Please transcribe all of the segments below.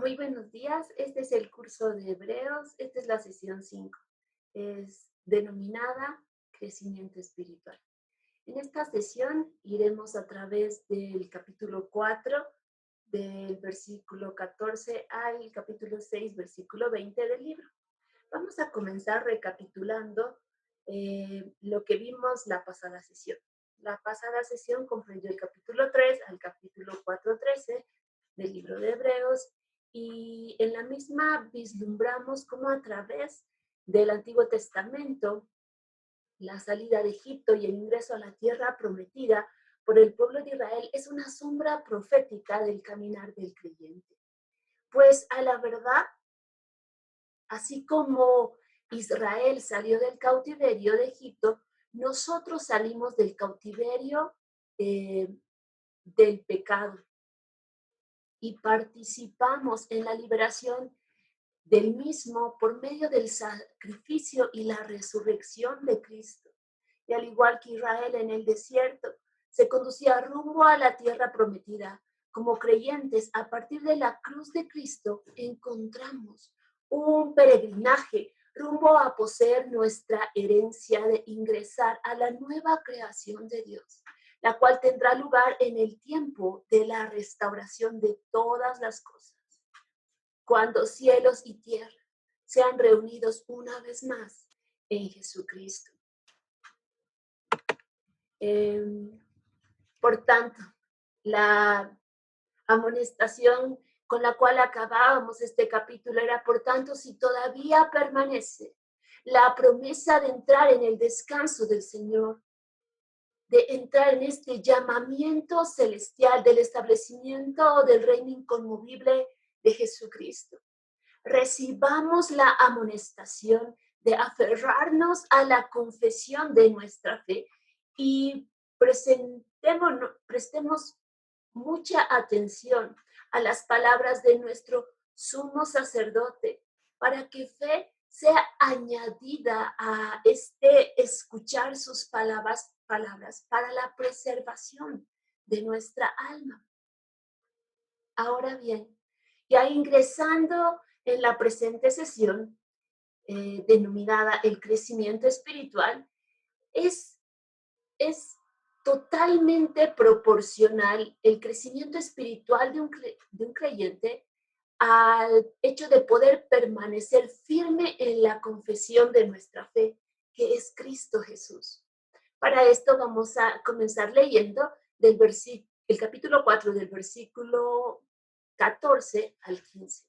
Muy buenos días. Este es el curso de Hebreos. Esta es la sesión 5. Es denominada Crecimiento Espiritual. En esta sesión iremos a través del capítulo 4, del versículo 14 al capítulo 6, versículo 20 del libro. Vamos a comenzar recapitulando lo que vimos la pasada sesión. La pasada sesión comprendió el capítulo 3 al capítulo 4:13 del libro de Hebreos, y en la misma vislumbramos cómo a través del Antiguo Testamento la salida de Egipto y el ingreso a la tierra prometida por el pueblo de Israel es una sombra profética del caminar del creyente. Pues a la verdad, así como Israel salió del cautiverio de Egipto, nosotros salimos del cautiverio del pecado y participamos en la liberación del mismo por medio del sacrificio y la resurrección de Cristo. Y al igual que Israel en el desierto se conducía rumbo a la tierra prometida, como creyentes, a partir de la cruz de Cristo encontramos un peregrinaje rumbo a poseer nuestra herencia de ingresar a la nueva creación de Dios, la cual tendrá lugar en el tiempo de la restauración de todas las cosas, cuando cielos y tierra sean reunidos una vez más en Jesucristo. Por tanto, la amonestación con la cual acabábamos este capítulo era: por tanto, si todavía permanece la promesa de entrar en el descanso del Señor, de entrar en este llamamiento celestial del establecimiento del reino inconmovible de Jesucristo, recibamos la amonestación de aferrarnos a la confesión de nuestra fe y prestemos mucha atención a las palabras de nuestro sumo sacerdote, para que fe sea añadida a este escuchar sus palabras para la preservación de nuestra alma. Ahora bien, ya ingresando en la presente sesión, denominada el crecimiento espiritual, es totalmente proporcional el crecimiento espiritual de un creyente al hecho de poder permanecer firme en la confesión de nuestra fe, que es Cristo Jesús. Para esto vamos a comenzar leyendo el capítulo 4 del versículo 14 al 15.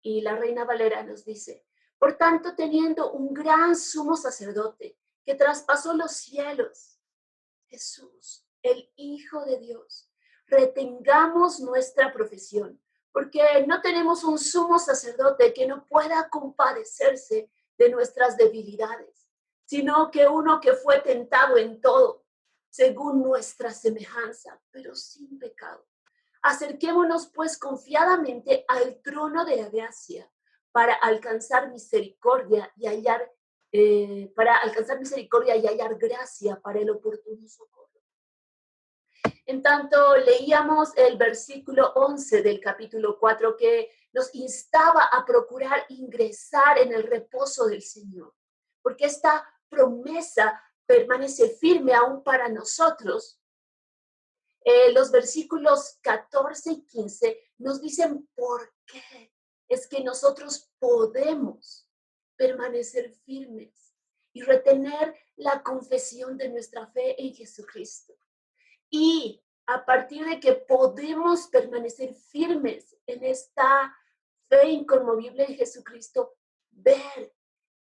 Y la Reina Valera nos dice: por tanto, teniendo un gran sumo sacerdote que traspasó los cielos, Jesús, el Hijo de Dios, retengamos nuestra profesión, porque no tenemos un sumo sacerdote que no pueda compadecerse de nuestras debilidades, sino que uno que fue tentado en todo, según nuestra semejanza, pero sin pecado. Acerquémonos pues confiadamente al trono de la gracia para alcanzar misericordia y hallar gracia para el oportuno socorro. En tanto, leíamos el versículo 11 del capítulo 4, que nos instaba a procurar ingresar en el reposo del Señor, porque esta promesa permanece firme aún para nosotros. Los versículos 14 y 15 nos dicen por qué es que nosotros podemos permanecer firmes y retener la confesión de nuestra fe en Jesucristo. Y a partir de que podemos permanecer firmes en esta fe inconmovible en Jesucristo, ver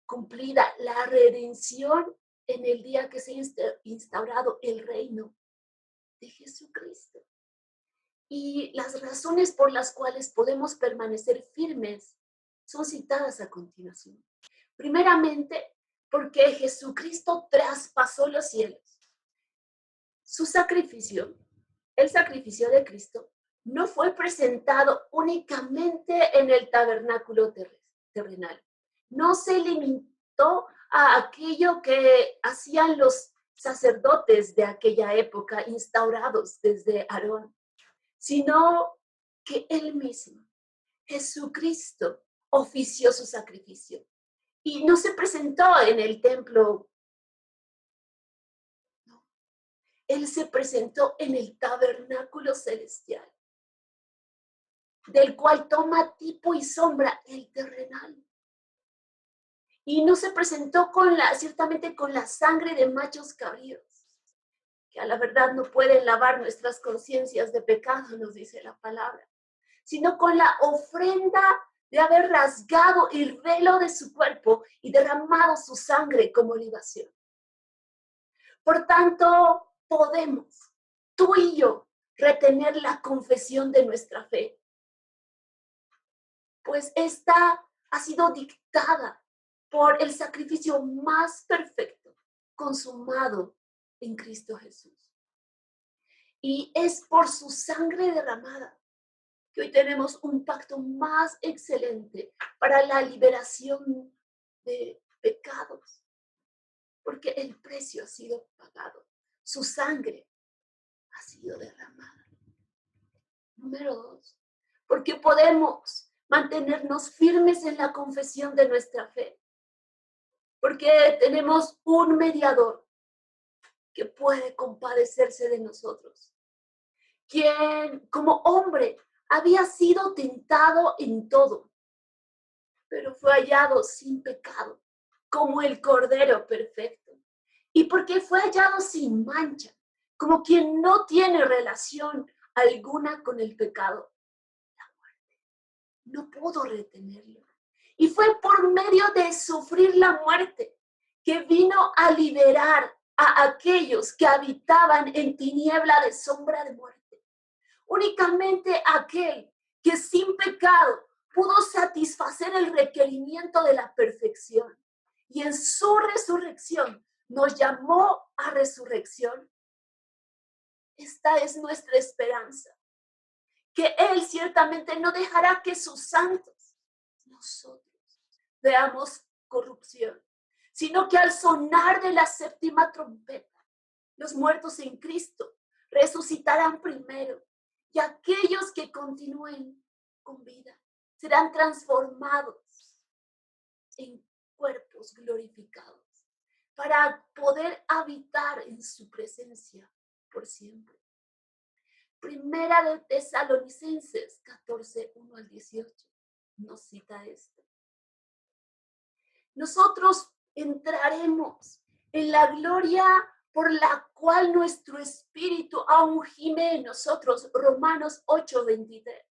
cumplida la redención en el día que se ha instaurado el reino de Jesucristo. Y las razones por las cuales podemos permanecer firmes son citadas a continuación. Primeramente, porque Jesucristo traspasó los cielos. Su sacrificio, el sacrificio de Cristo, no fue presentado únicamente en el tabernáculo terrenal. No se limitó a aquello que hacían los sacerdotes de aquella época, instaurados desde Aarón, sino que Él mismo, Jesucristo, ofició su sacrificio. Y no se presentó en el templo, no. Él se presentó en el tabernáculo celestial, del cual toma tipo y sombra el terrenal. Y no se presentó ciertamente con la sangre de machos cabríos, que a la verdad no pueden lavar nuestras conciencias de pecado, nos dice la palabra, sino con la ofrenda de haber rasgado el velo de su cuerpo y derramado su sangre como libación. Por tanto, podemos, tú y yo, retener la confesión de nuestra fe, pues esta ha sido dictada por el sacrificio más perfecto, consumado en Cristo Jesús. Y es por su sangre derramada que hoy tenemos un pacto más excelente para la liberación de pecados, porque el precio ha sido pagado, su sangre ha sido derramada. Número 2, porque podemos mantenernos firmes en la confesión de nuestra fe, porque tenemos un mediador que puede compadecerse de nosotros, quien como hombre había sido tentado en todo, pero fue hallado sin pecado, como el Cordero perfecto. Y porque fue hallado sin mancha, como quien no tiene relación alguna con el pecado, la muerte no pudo retenerlo. Y fue por medio de sufrir la muerte que vino a liberar a aquellos que habitaban en tiniebla de sombra de muerte. Únicamente aquel que sin pecado pudo satisfacer el requerimiento de la perfección. Y en su resurrección nos llamó a resurrección. Esta es nuestra esperanza, que Él ciertamente no dejará que sus santos, nosotros, veamos corrupción, sino que al sonar de la séptima trompeta, los muertos en Cristo resucitarán primero, y aquellos que continúen con vida serán transformados en cuerpos glorificados para poder habitar en su presencia por siempre. Primera de Tesalonicenses 14, 1 al 18 nos cita esto. Nosotros entraremos en la gloria por la cual nuestro espíritu aún gime en nosotros. Romanos 8, 23.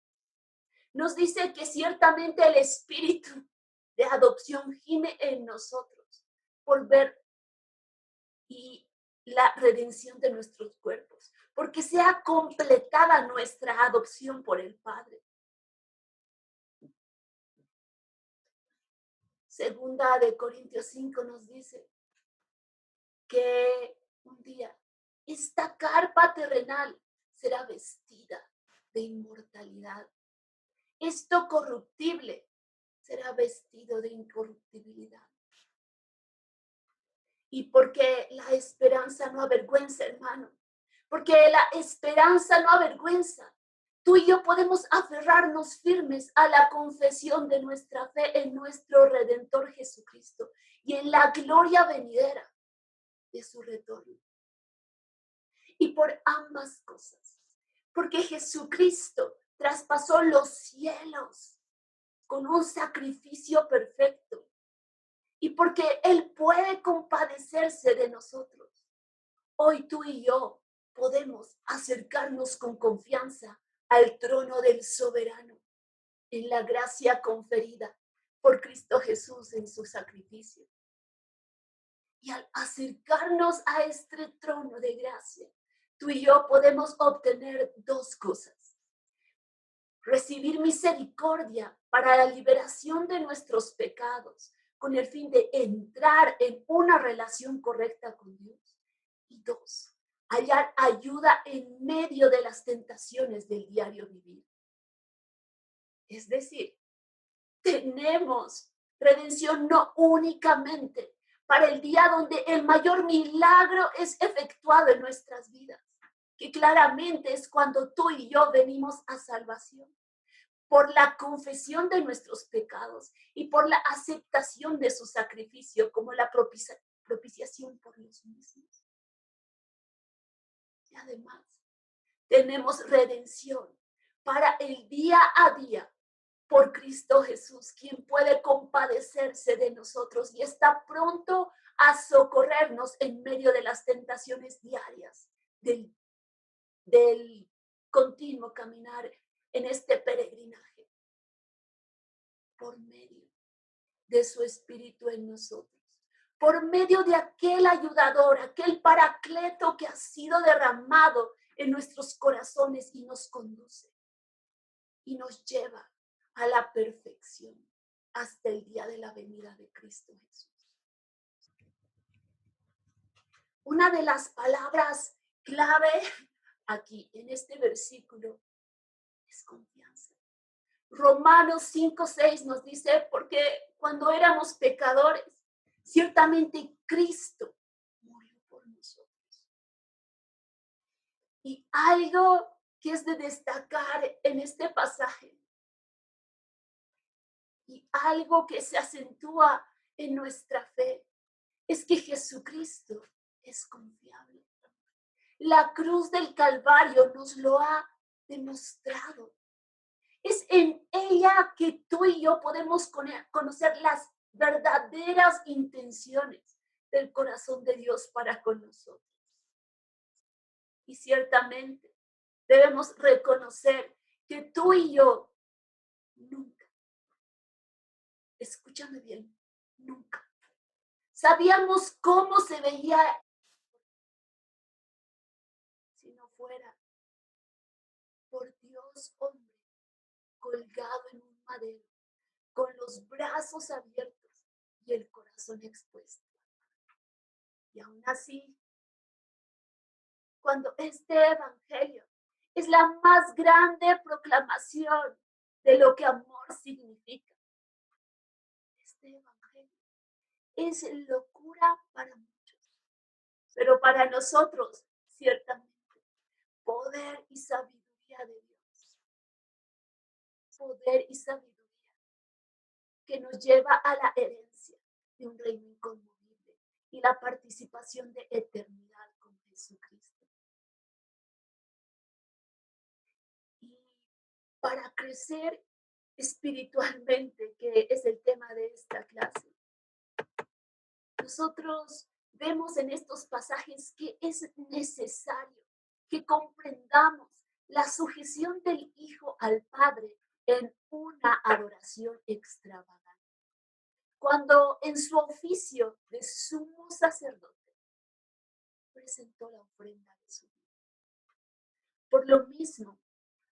Nos dice que ciertamente el espíritu de adopción gime en nosotros por ver y la redención de nuestros cuerpos, porque sea completada nuestra adopción por el Padre. Segunda de Corintios 5 nos dice que un día esta carpa terrenal será vestida de inmortalidad. Esto corruptible será vestido de incorruptibilidad. Y porque la esperanza no avergüenza, hermano, porque la esperanza no avergüenza, tú y yo podemos aferrarnos firmes a la confesión de nuestra fe en nuestro Redentor Jesucristo y en la gloria venidera de su retorno. Y por ambas cosas, porque Jesucristo traspasó los cielos con un sacrificio perfecto y porque Él puede compadecerse de nosotros, hoy tú y yo podemos acercarnos con confianza al trono del soberano en la gracia conferida por Cristo Jesús en su sacrificio. Y al acercarnos a este trono de gracia, tú y yo podemos obtener dos cosas. Recibir misericordia para la liberación de nuestros pecados, con el fin de entrar en una relación correcta con Dios. Y dos, hallar ayuda en medio de las tentaciones del diario vivir. Es decir, tenemos redención no únicamente para el día donde el mayor milagro es efectuado en nuestras vidas, que claramente es cuando tú y yo venimos a salvación, por la confesión de nuestros pecados y por la aceptación de su sacrificio como la propiciación por los mismos. Y además, tenemos redención para el día a día por Cristo Jesús, quien puede compadecerse de nosotros y está pronto a socorrernos en medio de las tentaciones diarias del continuo caminar en este peregrinaje, por medio de su Espíritu en nosotros, por medio de aquel ayudador, aquel paracleto que ha sido derramado en nuestros corazones y nos conduce y nos lleva a la perfección hasta el día de la venida de Cristo Jesús. Una de las palabras clave aquí en este versículo es confianza. Romanos 5:6 nos dice, porque cuando éramos pecadores, ciertamente Cristo murió por nosotros. Y algo que es de destacar en este pasaje, y algo que se acentúa en nuestra fe, es que Jesucristo es confiable. La cruz del Calvario nos lo ha demostrado. Es en ella que tú y yo podemos conocer las verdaderas intenciones del corazón de Dios para con nosotros. Y ciertamente debemos reconocer que tú y yo nunca, escúchame bien, nunca sabíamos cómo se veía si no fuera por Dios hombre colgado en un madero, con los brazos abiertos y el corazón expuesto. Y aún así, cuando este evangelio es la más grande proclamación de lo que amor significa, este evangelio es locura para muchos, pero para nosotros, ciertamente, poder y sabiduría de Dios. Poder y sabiduría que nos lleva a la herencia de un reino inconmovible y la participación de eternidad con Jesucristo. Y para crecer espiritualmente, que es el tema de esta clase, nosotros vemos en estos pasajes que es necesario que comprendamos la sujeción del Hijo al Padre en una adoración extravagante. Cuando en su oficio de sumo sacerdote presentó la ofrenda de su vida. Por lo mismo,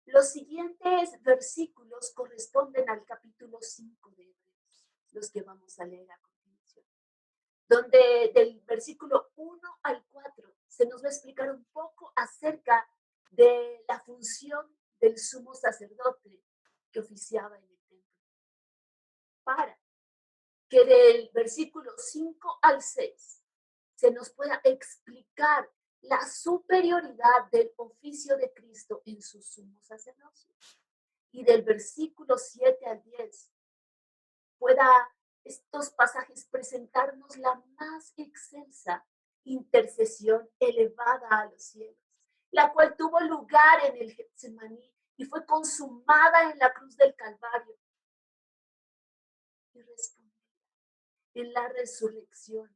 los siguientes versículos corresponden al capítulo 5 de Hebreos, los que vamos a leer a continuación, donde del versículo 1 al 4 se nos va a explicar un poco acerca de la función del sumo sacerdote que oficiaba en el templo, para que del versículo 5 al 6 se nos pueda explicar la superioridad del oficio de Cristo en su sumo sacerdocio. Y del versículo 7 al 10 pueda estos pasajes presentarnos la más excelsa intercesión elevada a los cielos, la cual tuvo lugar en el Getsemaní y fue consumada en la cruz del Calvario y respondida en la resurrección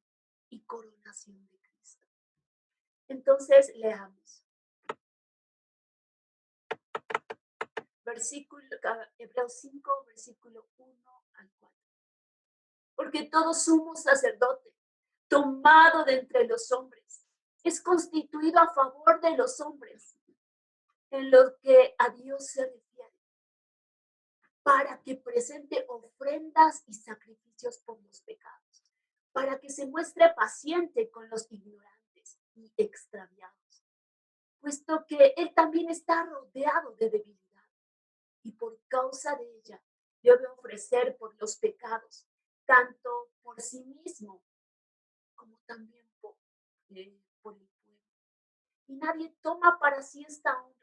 y coronación de Cristo. Entonces, leamos. Hebreos 5, versículo 1 al 4. Porque todo sumo sacerdote, tomado de entre los hombres, es constituido a favor de los hombres, en lo que a Dios se refiere, para que presente ofrendas y sacrificios por los pecados, para que se muestre paciente con los ignorantes y extraviados, puesto que Él también está rodeado de debilidad, y por causa de ella debe ofrecer por los pecados, tanto por sí mismo como también por el pueblo. Y nadie toma para sí esta honra,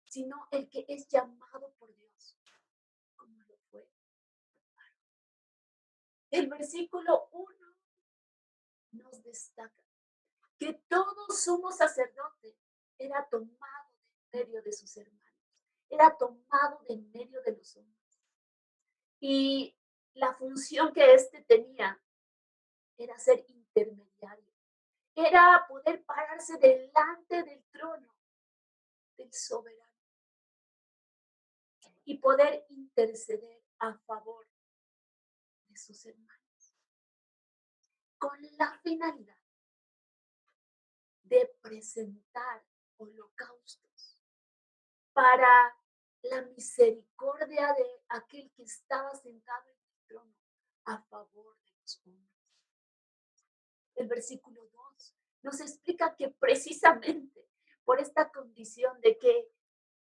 sino el que es llamado por Dios. El versículo 1 nos destaca que todo sumo sacerdote era tomado de en medio de sus hermanos, era tomado de en medio de los hombres. Y la función que éste tenía era ser intermediario, era poder pararse delante del trono del soberano y poder interceder a favor de sus hermanos, con la finalidad de presentar holocaustos para la misericordia de aquel que estaba sentado en el trono a favor de los hombres. El versículo 2 nos explica que precisamente por esta condición de que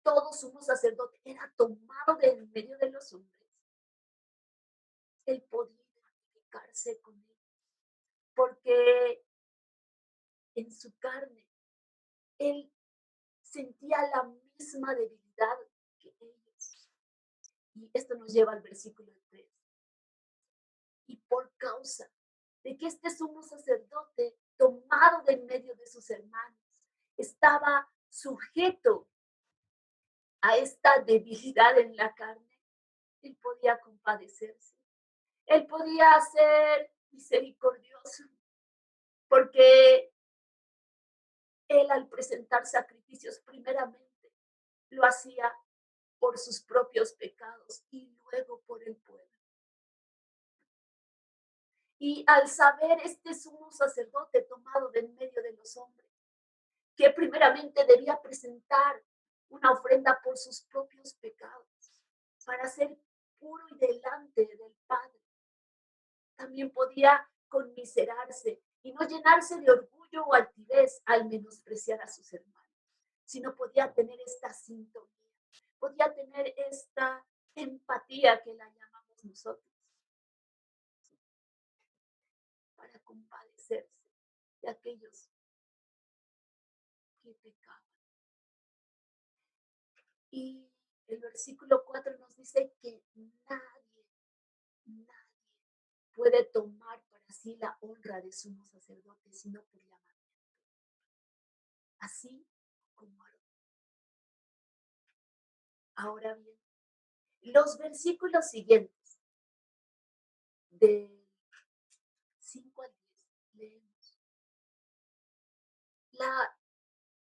todo sumo sacerdote era tomado de en medio de los hombres, él podía identificarse con él, porque en su carne él sentía la misma debilidad que ellos. Y esto nos lleva al versículo 3. Y por causa de que este sumo sacerdote, tomado de en medio de sus hermanos, estaba sujeto a esta debilidad en la carne, él podía compadecerse, él podía ser misericordioso, porque él al presentar sacrificios primeramente lo hacía por sus propios pecados y luego por el pueblo. Y al saber este sumo sacerdote tomado de en medio de los hombres, que primeramente debía presentar una ofrenda por sus propios pecados, para ser puro y delante del Padre, también podía conmiserarse y no llenarse de orgullo o altivez al menospreciar a sus hermanos, sino podía tener esta sintonía, podía tener esta empatía que la llamamos nosotros, para compadecerse de aquellos que pecaban. Y el versículo 4 nos dice que nadie puede tomar para sí la honra de sumo sacerdote, sino por llamamiento, así como Aarón. Ahora bien, los versículos siguientes, del 5 al 10, leemos la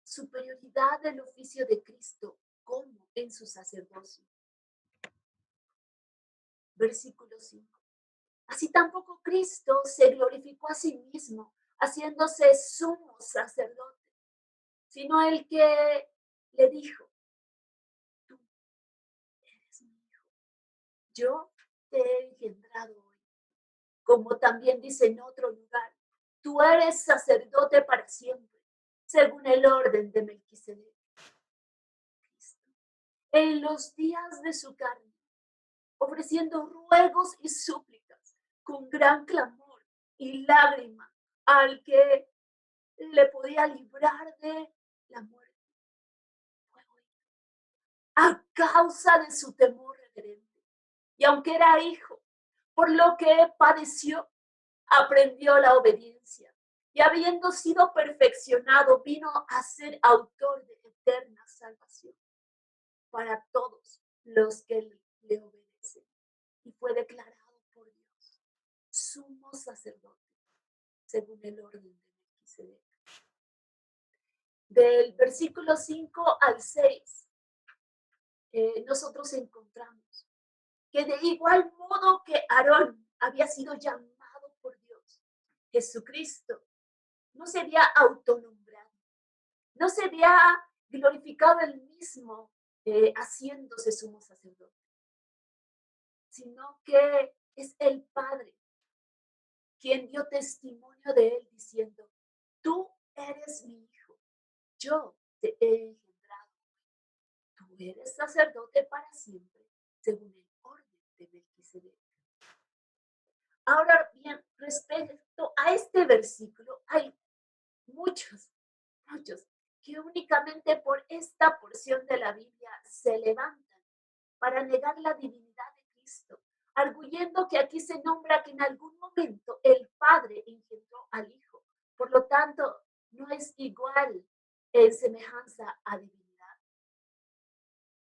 superioridad del oficio de Cristo como en su sacerdocio. Versículo 5. Así tampoco Cristo se glorificó a sí mismo, haciéndose sumo sacerdote, sino el que le dijo, tú eres mi hijo, yo te he engendrado hoy. Como también dice en otro lugar, tú eres sacerdote para siempre, según el orden de Melquisedec. Cristo, en los días de su carne, ofreciendo ruegos y súplicas con gran clamor y lágrima al que le podía librar de la muerte, a causa de su temor reverente. Y aunque era hijo, por lo que padeció, aprendió la obediencia. Y habiendo sido perfeccionado, vino a ser autor de eterna salvación para todos los que le obedecen. Y fue declarado por Dios sumo sacerdote, según el orden de Melquisedec. Del versículo 5 al 6, nosotros encontramos que de igual modo que Aarón había sido llamado por Dios, Jesucristo no se había autonombrado, no se había glorificado él mismo haciéndose sumo sacerdote, sino que es el Padre quien dio testimonio de él diciendo, tú eres mi hijo, yo te he engendrado, tú eres sacerdote para siempre, según el orden de Melquisedec. Ahora bien, respecto a este versículo, hay muchos que únicamente por esta porción de la Biblia se levantan para negar la divinidad de Cristo, incluyendo que aquí se nombra que en algún momento el Padre engendró al Hijo. Por lo tanto, no es igual en semejanza a divinidad.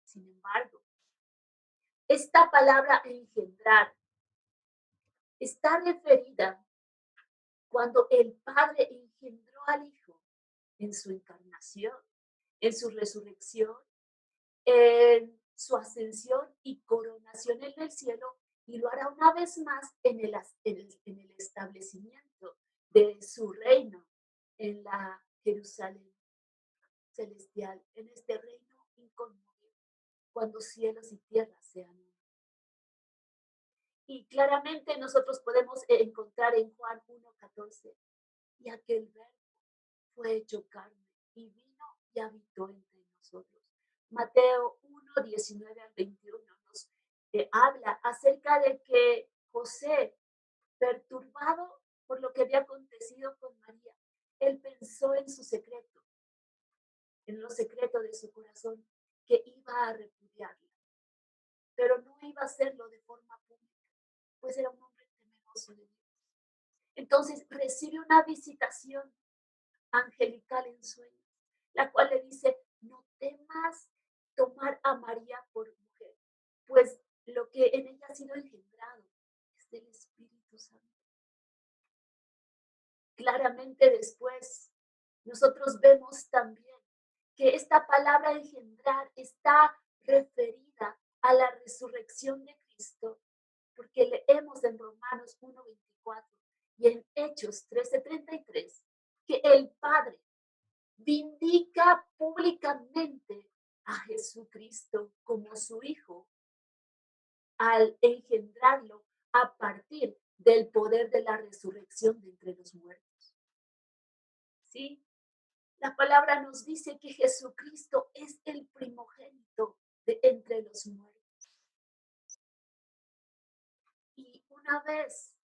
Sin embargo, esta palabra engendrar está referida cuando el Padre engendró al Hijo en su encarnación, en su resurrección, en su ascensión y coronación en el cielo, y lo hará una vez más en el establecimiento de su reino en la Jerusalén celestial, en este reino inconmovible, cuando cielos y tierra sean uno. Y claramente nosotros podemos encontrar en Juan 1:14, y aquel verbo fue hecho carne y vino y habitó entre nosotros. Mateo 1:19 al 21 nos habla acerca de que José, perturbado por lo que había acontecido con María, él pensó en su secreto, en lo secreto de su corazón, que iba a repudiarla, pero no iba a hacerlo de forma pública, pues era un hombre temeroso de Dios. Entonces recibe una visitación angelical en sueños, la cual le dice, no temas tomar a María por mujer, pues lo que en ella ha sido engendrado es del Espíritu Santo. Claramente después, nosotros vemos también que esta palabra engendrar está referida a la resurrección de Cristo, porque leemos en Romanos 1:24 y en Hechos 13:33 que el Padre vindica públicamente a Jesucristo como su Hijo al engendrarlo a partir del poder de la resurrección de entre los muertos. ¿Sí? La palabra nos dice que Jesucristo es el primogénito de entre los muertos. Y una vez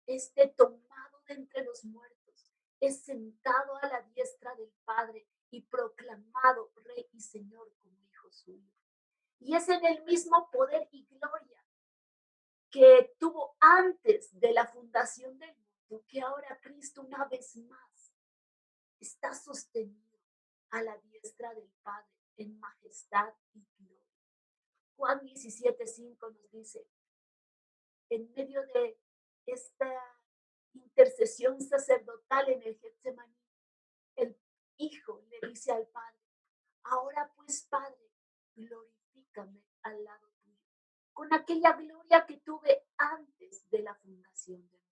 esté tomado de entre los muertos, es sentado a la diestra del Padre y proclamado Rey y Señor como Hijo suyo. Y es en el mismo poder y gloria que tuvo antes de la fundación del mundo, que ahora Cristo una vez más está sostenido a la diestra del Padre en majestad y gloria. Juan 17:5 nos dice, en medio de esta intercesión sacerdotal en el Getsemaní, el Hijo le dice al Padre, ahora pues, Padre, glorifícame al lado tuyo, con aquella gloria que tuve antes de la fundación del mundo.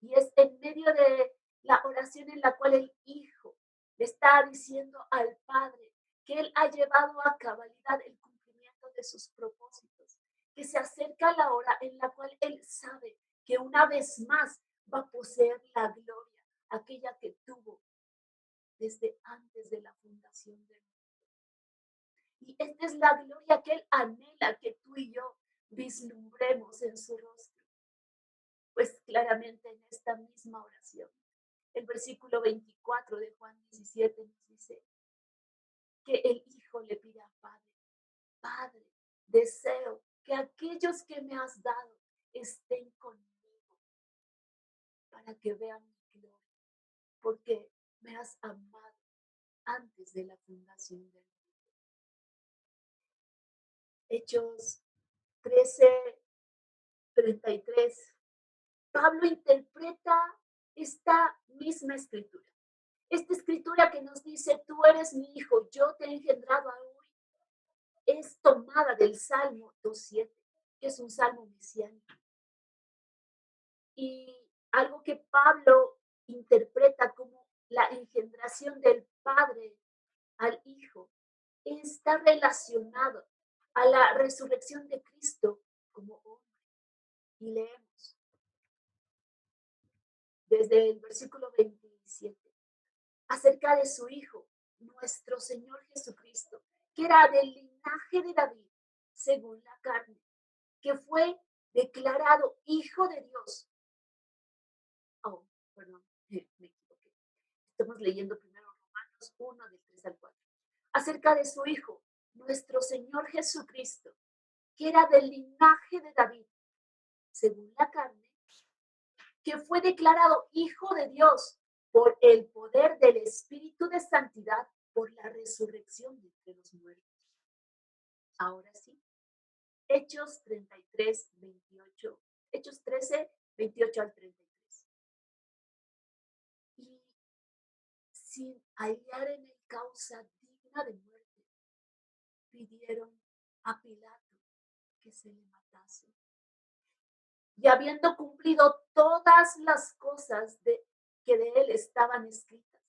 Y es en medio de la oración en la cual el Hijo le está diciendo al Padre que Él ha llevado a cabalidad el cumplimiento de sus propósitos, que se acerca la hora en la cual Él sabe que una vez más va a poseer la gloria, aquella que tuvo desde antes de la fundación del mundo. Y esta es la gloria que Él anhela que tú y yo vislumbremos en su rostro. Pues claramente en esta misma oración, el versículo 24 de Juan 17 nos dice que el Hijo le pide al Padre, Padre, deseo que aquellos que me has dado estén conmigo para que vean mi gloria, porque me has amado antes de la fundación del mundo. Hechos 13:33. Pablo interpreta esta misma escritura. Esta escritura que nos dice, tú eres mi hijo, yo te he engendrado hoy, es tomada del Salmo 2:7, que es un salmo mesiánico. Y algo que Pablo interpreta como la engendración del Padre al Hijo está relacionado a la resurrección de Cristo como hombre. Y leemos desde el versículo 27 acerca de su Hijo, nuestro Señor Jesucristo, que era del linaje de David, según la carne, que fue declarado Hijo de Dios. Oh, perdón, me equivoqué. Estamos leyendo primero Romanos 1, del 3 al 4. Acerca de su Hijo, nuestro Señor Jesucristo, que era del linaje de David, según la carne, que fue declarado Hijo de Dios por el poder del Espíritu de Santidad, por la resurrección de entre los muertos. Ahora sí, Hechos 33, 28, Hechos 13, 28 al 33. Y sin hallar en él causa digna de muerte, pidieron a Pilato que se le matase. Y habiendo cumplido todas las cosas que de él estaban escritas,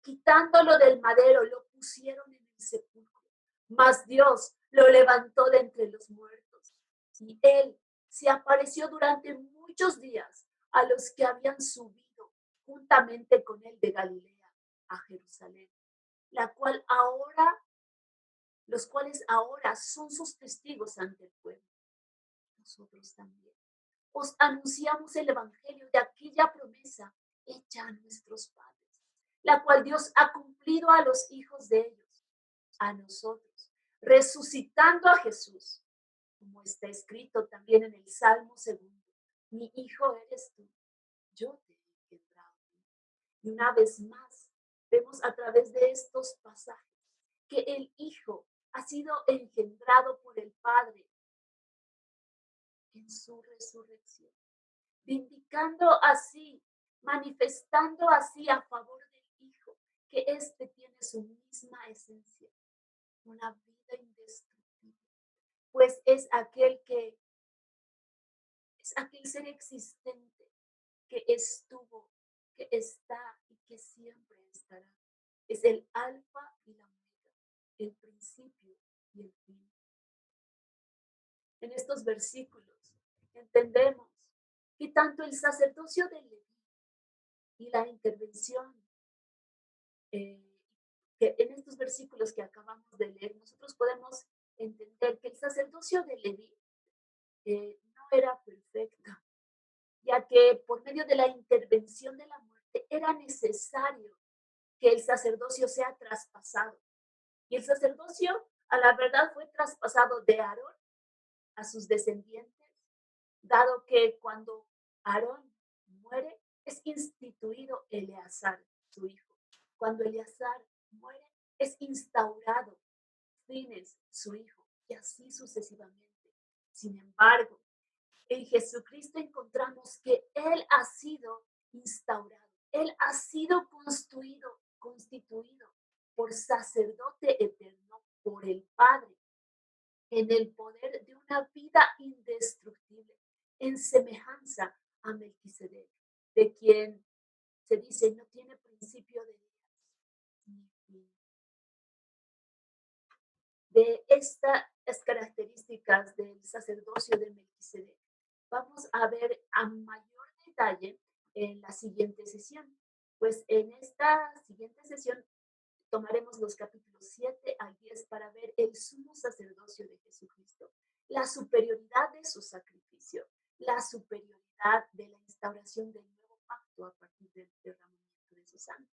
quitándolo del madero, lo pusieron en el sepulcro. Mas Dios lo levantó de entre los muertos. Y él se apareció durante muchos días a los que habían subido juntamente con él de Galilea a Jerusalén, los cuales ahora son sus testigos ante el pueblo. Nosotros también os anunciamos el evangelio de aquella promesa hecha a nuestros padres, la cual Dios ha cumplido a los hijos de ellos, a nosotros, resucitando a Jesús, como está escrito también en el Salmo 2: mi hijo eres tú, yo te he engendrado. Y una vez más, vemos a través de estos pasajes que el Hijo ha sido engendrado por el Padre en su resurrección, vindicando así, manifestando así a favor del Hijo, que éste tiene su misma esencia, una vida indestructible, pues es aquel ser existente que estuvo, que está y que siempre estará. Es el alfa y la omega, el principio y el fin. En estos versículos entendemos que tanto el sacerdocio de Leví y la intervención, que en estos versículos que acabamos de leer, nosotros podemos entender que el sacerdocio de Leví no era perfecto, ya que por medio de la intervención de la muerte era necesario que el sacerdocio sea traspasado. Y el sacerdocio, a la verdad, fue traspasado de Aarón a sus descendientes, dado que cuando Aarón muere, es instituido Eleazar, su hijo. Cuando Eleazar muere, es instaurado Fines, su hijo, y así sucesivamente. Sin embargo, en Jesucristo encontramos que Él ha sido instaurado, Él ha sido constituido por sacerdote eterno, por el Padre, en el poder de una vida indestructible, en semejanza a Melquisedec, de quien se dice no tiene principio de días ni fin. De estas características del sacerdocio de Melquisedec vamos a ver a mayor detalle en la siguiente sesión. Pues en esta siguiente sesión tomaremos los capítulos 7 al 10 para ver el sumo sacerdocio de Jesucristo, la superioridad de su sacrificio, la superioridad de la instauración del nuevo pacto a partir del derramamiento de su sangre.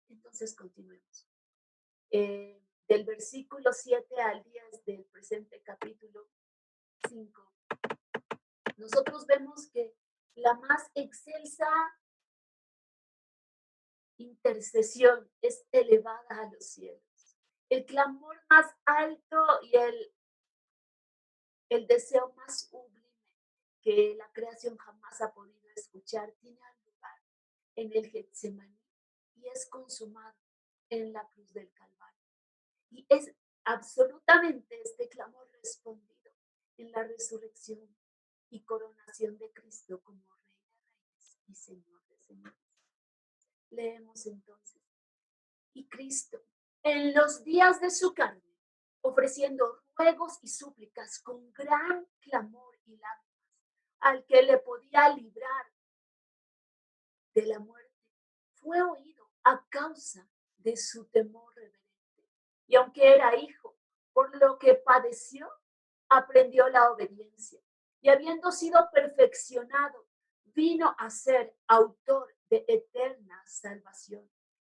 Entonces, continuemos. Del versículo 7 al 10 del presente capítulo 5, nosotros vemos que la más excelsa intercesión es elevada a los cielos. El clamor más alto y el deseo más sublime que la creación jamás ha podido escuchar tiene lugar en el Getsemaní y es consumado en la cruz del Calvario. Y es absolutamente este clamor respondido en la resurrección y coronación de Cristo como Rey de Reyes y Señor de Señores. Leemos entonces: y Cristo, en los días de su carne, ofreciendo ruegos y súplicas con gran clamor y lágrimas al que le podía librar de la muerte, fue oído a causa de su temor reverente. Y aunque era hijo, por lo que padeció, aprendió la obediencia. Y habiendo sido perfeccionado, vino a ser autor de eterna salvación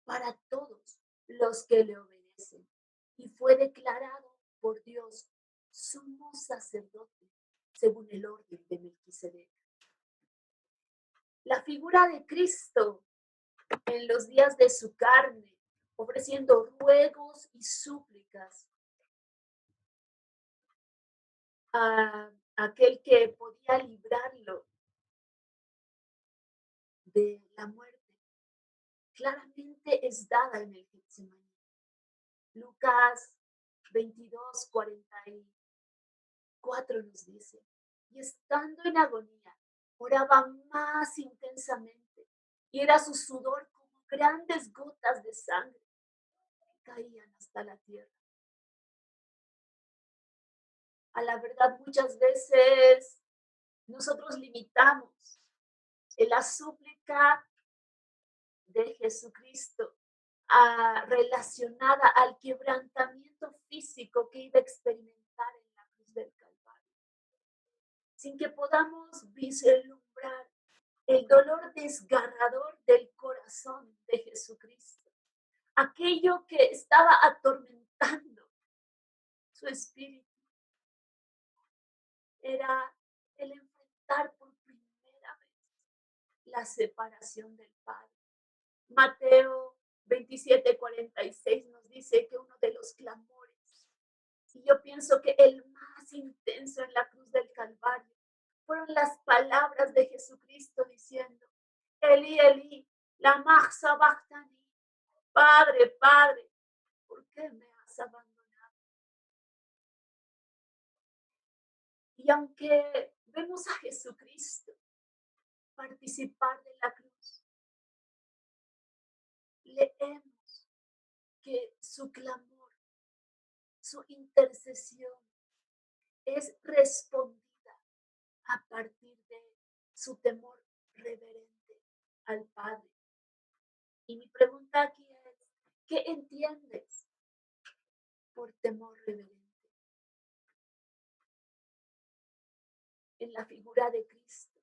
para todos los que le obedecen. Y fue declarado por Dios sumo sacerdote según el orden de Melquisedec. La figura de Cristo en los días de su carne, ofreciendo ruegos y súplicas a aquel que podía librarlo de la muerte, claramente es dada en el Getsemaní. Lucas 22:44 nos dice, y estando en agonía, oraba más intensamente, y era su sudor como grandes gotas de sangre que caían hasta la tierra. A la verdad, muchas veces nosotros limitamos la súplica de Jesucristo relacionada al quebrantamiento físico que iba a experimentar en la cruz del Calvario, sin que podamos vislumbrar el dolor desgarrador del corazón de Jesucristo, aquello que estaba atormentando su espíritu. Era el enfrentar por primera vez la separación del Padre. Mateo 27:46 nos dice que uno de los clamores, y yo pienso que el más intenso en la cruz del Calvario, fueron las palabras de Jesucristo diciendo, Eli, Eli, lama sabachthani, Padre, Padre, ¿por qué me has abandonado? Y aunque vemos a Jesucristo participar de la cruz, leemos que su clamor, su intercesión es respondida a partir de su temor reverente al Padre. Y mi pregunta aquí es, ¿qué entiendes por temor reverente? En la figura de Cristo,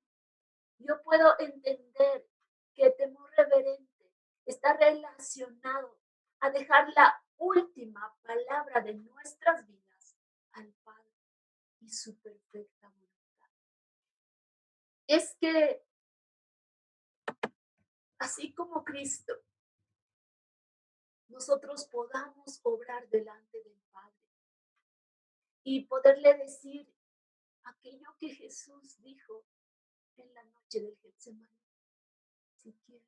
yo puedo entender que el temor reverente está relacionado a dejar la última palabra de nuestras vidas al Padre y su perfecta voluntad. Es que así como Cristo, nosotros podamos obrar delante del Padre y poderle decir aquello que Jesús dijo en la noche del Getsemaní. Si quieres,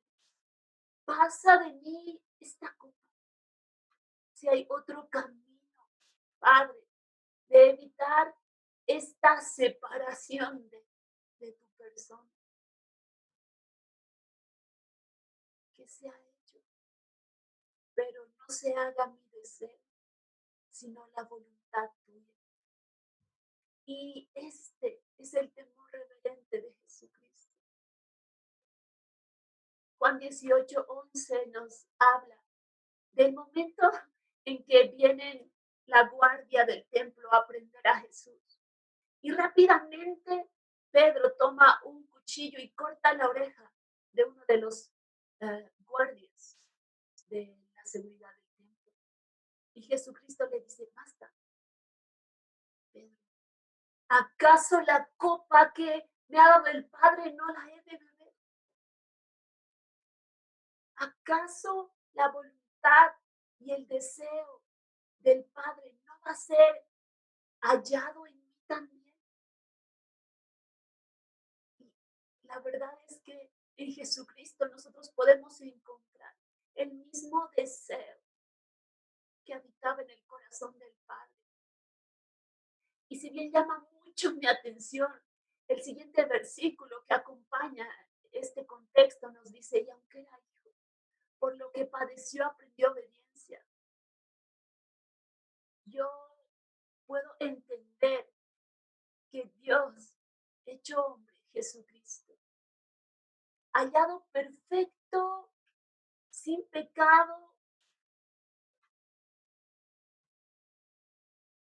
pasa de mí esta copa. Si hay otro camino, Padre, de evitar esta separación de tu persona, que se ha hecho, pero no se haga mi deseo, sino la voluntad tuya. Y este es el temor reverente de Jesucristo. Juan 18:11 nos habla del momento en que vienen la guardia del templo a prender a Jesús. Y rápidamente Pedro toma un cuchillo y corta la oreja de uno de los guardias de la seguridad del templo. Y Jesucristo le dice, basta, Pedro, ¿acaso la copa que me ha dado el Padre no la he de beber? ¿Acaso la voluntad y el deseo del Padre no va a ser hallado en mí también? Y la verdad es que en Jesucristo nosotros podemos encontrar el mismo deseo que habitaba en el corazón del Padre. Y si bien llama mucho mi atención, el siguiente versículo que acompaña este contexto nos dice, y aunque era hijo, por lo que padeció aprendió obediencia. Yo puedo entender que Dios, hecho hombre, Jesucristo, hallado perfecto, sin pecado,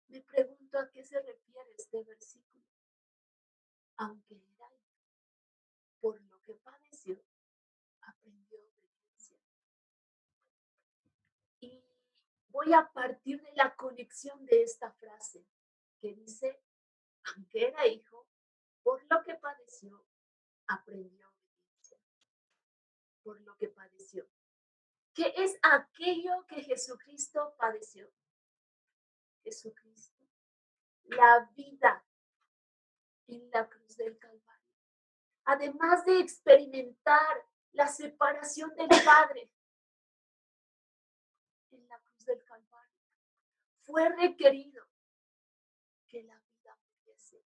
me pregunto a qué se refiere este versículo. Aunque era hijo, por lo que padeció, aprendió obediencia. Y voy a partir de la conexión de esta frase que dice, aunque era hijo, por lo que padeció, aprendió obediencia, por lo que padeció. ¿Qué es aquello que Jesucristo padeció? Jesucristo, la vida en la cruz del Calvario. Además de experimentar la separación del Padre en la cruz del Calvario, fue requerido que la vida muriese.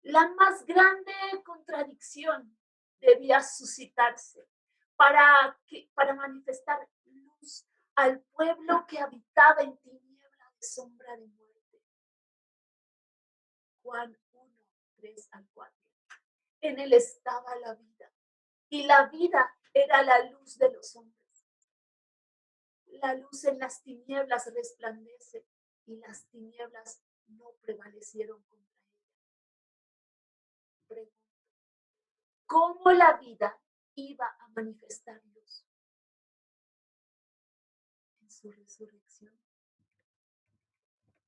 La más grande contradicción debía suscitarse para manifestar luz al pueblo que habitaba en tiniebla de sombra de muerte. Juan 1, 3 al 4. En él estaba la vida, y la vida era la luz de los hombres. La luz en las tinieblas resplandece, y las tinieblas no prevalecieron contra ella. Pregunto, ¿cómo la vida iba a manifestar luz? En su resurrección.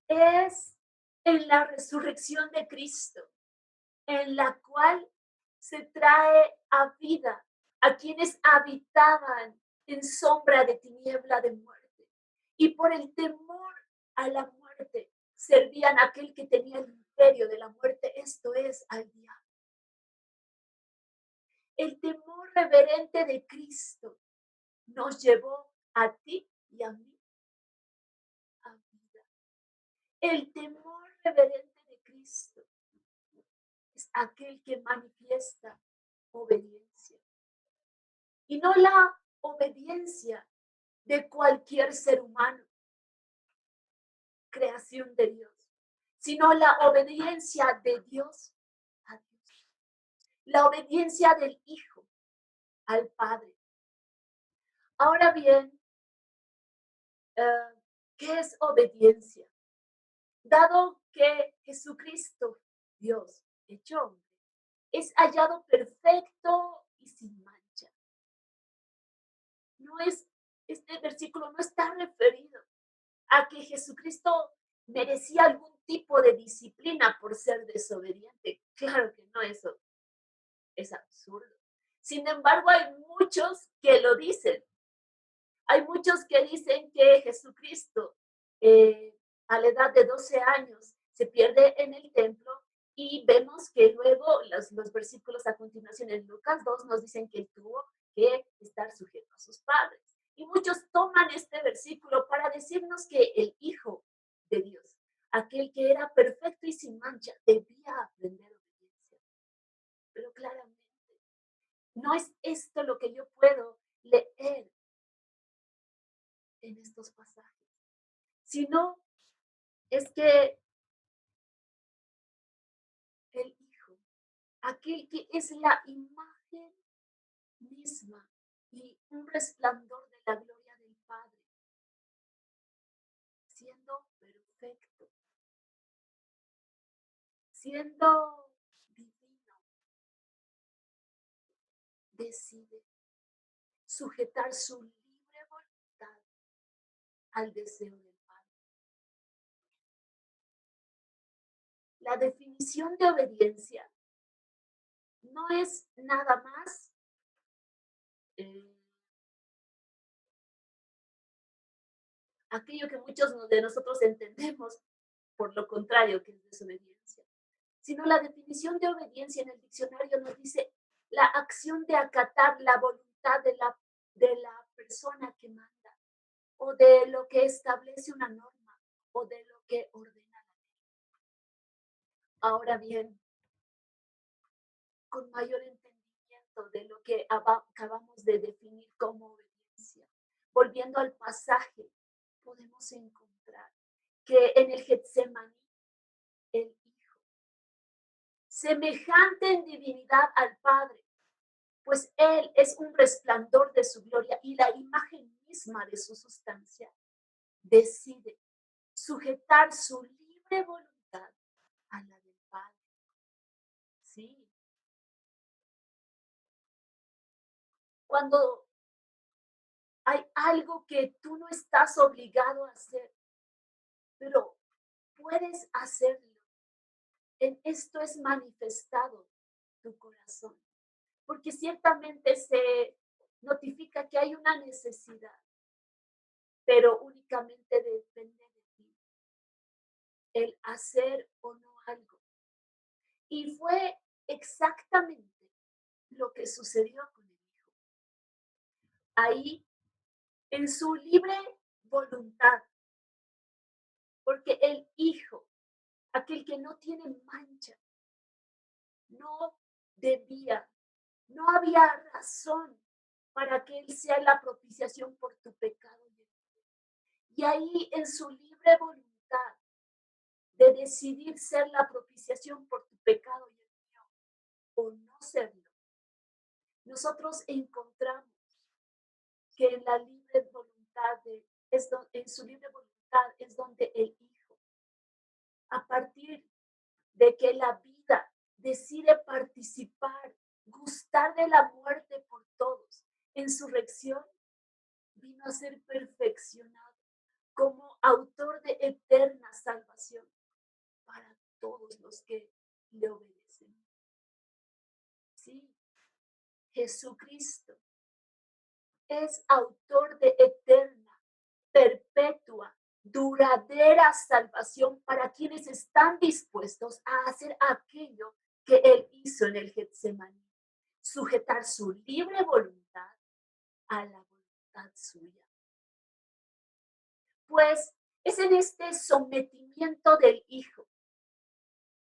Es en la resurrección de Cristo, en la cual se trae a vida a quienes habitaban en sombra de tiniebla de muerte. Y por el temor a la muerte, servían a aquel que tenía el imperio de la muerte, esto es, al diablo. El temor reverente de Cristo nos llevó a ti y a mí a vida. El temor reverente de Cristo es aquel que manifiesta obediencia. Y no la obediencia de cualquier ser humano, creación de Dios, sino la obediencia de Dios a Dios. La obediencia del Hijo al Padre. Ahora bien, ¿qué es obediencia? Dado que Jesucristo, Dios hecho hombre, es hallado perfecto y sin mancha. Este versículo no está referido a que Jesucristo merecía algún tipo de disciplina por ser desobediente. Claro que no, eso es absurdo. Sin embargo, hay muchos que lo dicen. Hay muchos que dicen que Jesucristo, a la edad de 12 años, se pierde en el templo y vemos que luego los versículos a continuación en Lucas 2 nos dicen que él tuvo que estar sujeto a sus padres. Y muchos toman este versículo para decirnos que el Hijo de Dios, aquel que era perfecto y sin mancha, debía aprender obediencia. Pero claramente, no es esto lo que yo puedo leer en estos pasajes, sino es que el Hijo, aquel que es la imagen misma y un resplandor de la gloria del Padre, siendo perfecto, siendo divino, decide sujetar su libre voluntad al deseo del Padre. La definición de obediencia no es nada más aquello que muchos de nosotros entendemos por lo contrario, que es desobediencia, sino la definición de obediencia en el diccionario nos dice la acción de acatar la voluntad de la persona que manda, o de lo que establece una norma, o de lo que ordena la ley. Ahora bien, con mayor entendimiento de lo que acabamos de definir como obediencia, volviendo al pasaje, podemos encontrar que en el Getsemaní, el Hijo, semejante en divinidad al Padre, pues Él es un resplandor de su gloria y la imagen misma de su sustancia, decide sujetar su libre voluntad a la del Padre. Sí. Cuando hay algo que tú no estás obligado a hacer, pero puedes hacerlo en esto es manifestado tu corazón, porque ciertamente se notifica que hay una necesidad, pero únicamente depende de ti el hacer o no algo. Y fue exactamente lo que sucedió con el hijo. Ahí, en su libre voluntad, porque el hijo, aquel que no tiene mancha, no debía, no había razón para que él sea la propiciación por tu pecado. Y ahí, en su libre voluntad de decidir ser la propiciación por tu pecado y el mío, o no serlo, nosotros encontramos que en la libre voluntad en su libre voluntad es donde el hijo, a partir de que la vida decide participar, gustar de la muerte por todos, en su reacción vino a ser perfeccionado como autor de eterna salvación para todos los que le obedecen. Sí, Jesucristo es autor de eterna, perpetua, duradera salvación para quienes están dispuestos a hacer aquello que Él hizo en el Getsemaní, sujetar su libre voluntad a la voluntad suya. Pues es en este sometimiento del Hijo,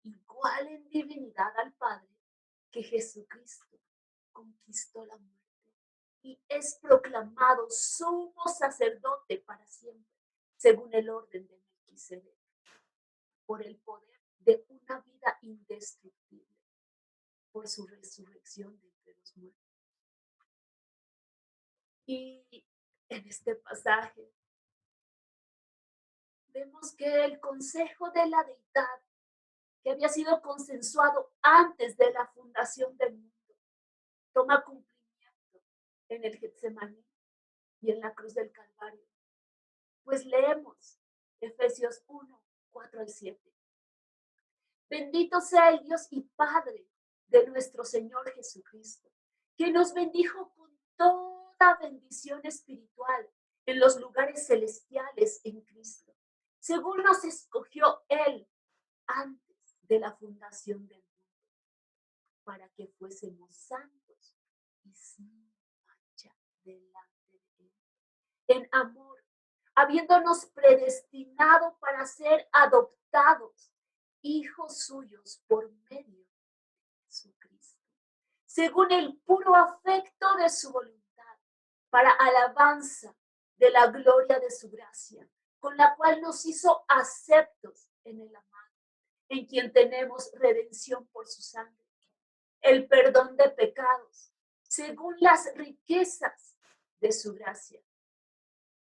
igual en divinidad al Padre, que Jesucristo conquistó la muerte y es proclamado sumo sacerdote para siempre, según el orden de Melquisedec, por el poder de una vida indestructible, por su resurrección de entre los muertos. Y en este pasaje vemos que el consejo de la deidad, que había sido consensuado antes de la fundación del mundo, toma cumplimiento en el Getsemaní y en la cruz del Calvario. Pues leemos Efesios 1, 4 al 7. Bendito sea el Dios y Padre de nuestro Señor Jesucristo, que nos bendijo con toda bendición espiritual en los lugares celestiales en Cristo, según nos escogió Él antes de la fundación del mundo, para que fuésemos santos y sin mancha delante de Él, en amor, habiéndonos predestinado para ser adoptados hijos suyos por medio de Jesucristo, según el puro afecto de su voluntad, para alabanza de la gloria de su gracia, con la cual nos hizo aceptos en el amado, en quien tenemos redención por su sangre, el perdón de pecados, según las riquezas de su gracia,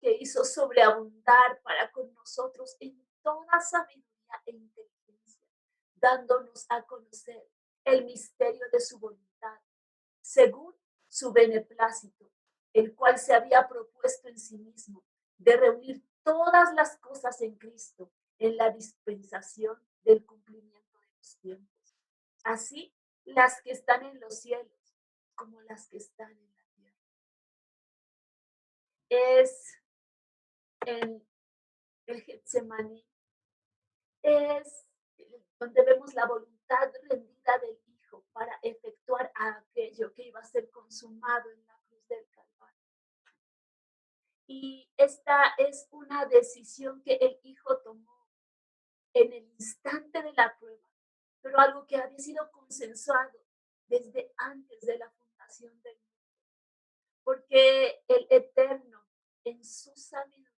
que hizo sobreabundar para con nosotros en toda sabiduría e inteligencia, dándonos a conocer el misterio de su voluntad, según su beneplácito, el cual se había propuesto en sí mismo de reunir todas las cosas en Cristo en la dispensación del cumplimiento de los tiempos, así las que están en los cielos como las que están en la tierra. Es en el Getsemaní, es donde vemos la voluntad rendida del Hijo para efectuar aquello que iba a ser consumado en la cruz del Calvario. Y esta es una decisión que el Hijo tomó en el instante de la prueba, pero algo que había sido consensuado desde antes de la fundación del mundo, porque el Eterno, en su sabiduría,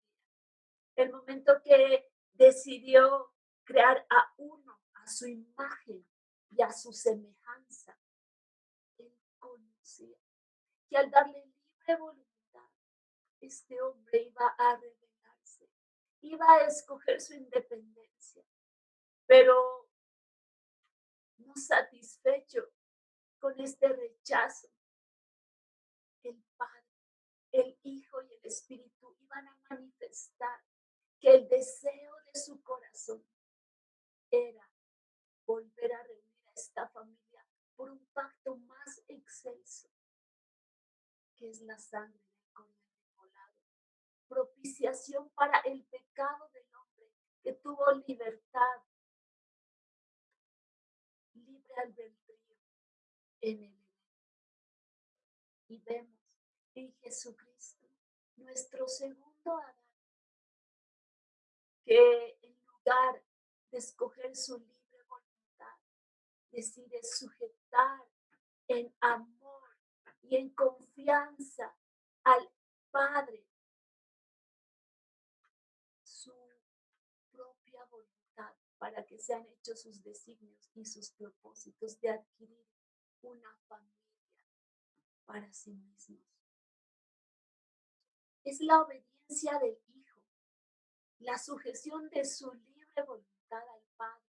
el momento que decidió crear a uno a su imagen y a su semejanza, él conocía que al darle libre voluntad, este hombre iba a rebelarse, iba a escoger su independencia, pero no satisfecho con este rechazo, el Padre, el Hijo y el Espíritu iban a manifestar que el deseo de su corazón era volver esta familia por un pacto más excelso, que es la sangre del Cordero inmolado. Propiciación para el pecado del hombre que tuvo libertad, libre albedrío en el Edén. Y vemos en Jesucristo, nuestro segundo Adán, que en lugar de escoger su libre voluntad, decide sujetar en amor y en confianza al Padre su propia voluntad para que sean hechos sus designios y sus propósitos de adquirir una familia para sí mismos. Es la obediencia del Hijo, la sujeción de su libre voluntad al Padre,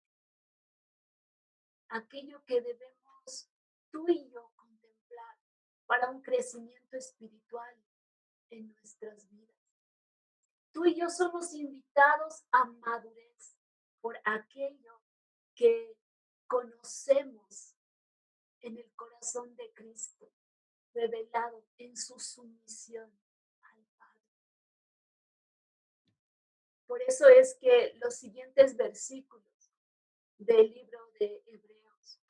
aquello que debemos tú y yo contemplar para un crecimiento espiritual en nuestras vidas. Tú y yo somos invitados a madurez por aquello que conocemos en el corazón de Cristo, revelado en su sumisión al Padre. Por eso es que los siguientes versículos del libro de Hebreos,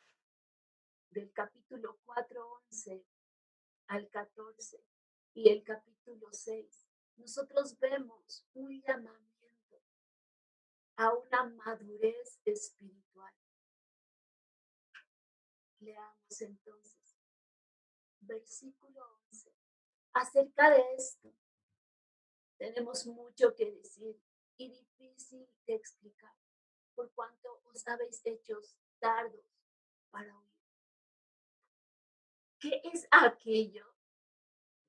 del capítulo 4, 11 al 14 y el capítulo 6, nosotros vemos un llamamiento a una madurez espiritual. Leamos entonces, versículo 11. Acerca de esto, tenemos mucho que decir y difícil de explicar, por cuanto os habéis hecho tardos para oír. ¿Qué es aquello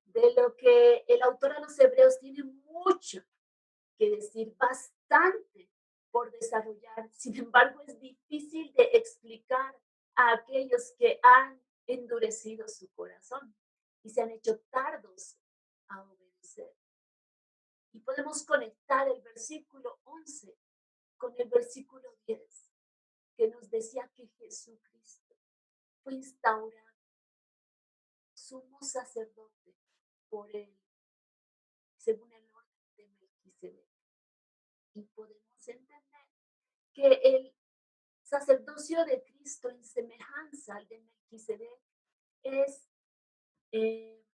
de lo que el autor a los Hebreos tiene mucho que decir, bastante por desarrollar? Sin embargo, es difícil de explicar a aquellos que han endurecido su corazón y se han hecho tardos a obedecer. Y podemos conectar el versículo 11 con el versículo 10, que nos decía que Jesucristo fue instaurado sumo sacerdote por él, según el orden de Melquisedec. Y podemos entender que el sacerdocio de Cristo en semejanza al de Melquisedec eh,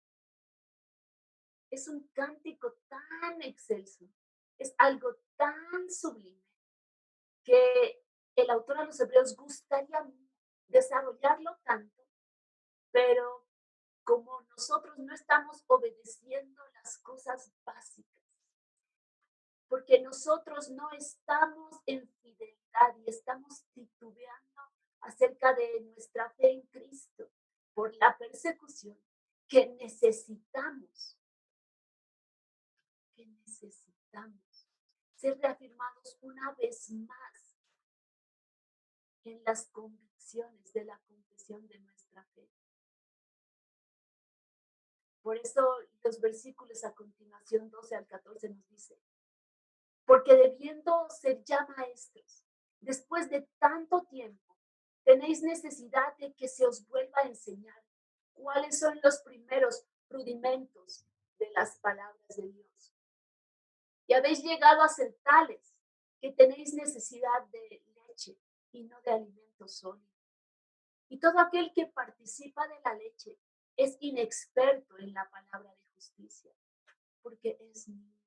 es un cántico tan excelso, es algo tan sublime que el autor a los Hebreos gustaría desarrollarlo tanto, pero como nosotros no estamos obedeciendo las cosas básicas, porque nosotros no estamos en fidelidad y estamos titubeando acerca de nuestra fe en Cristo por la persecución que necesitamos ser reafirmados una vez más en las convicciones de la confesión de nuestra fe. Por eso los versículos a continuación, 12 al 14, nos dice: porque debiendo ser ya maestros, después de tanto tiempo, tenéis necesidad de que se os vuelva a enseñar cuáles son los primeros rudimentos de las palabras de Dios. Y habéis llegado a ser tales que tenéis necesidad de leche y no de alimento sólido. Y todo aquel que participa de la leche es inexperto en la palabra de justicia, porque es niño.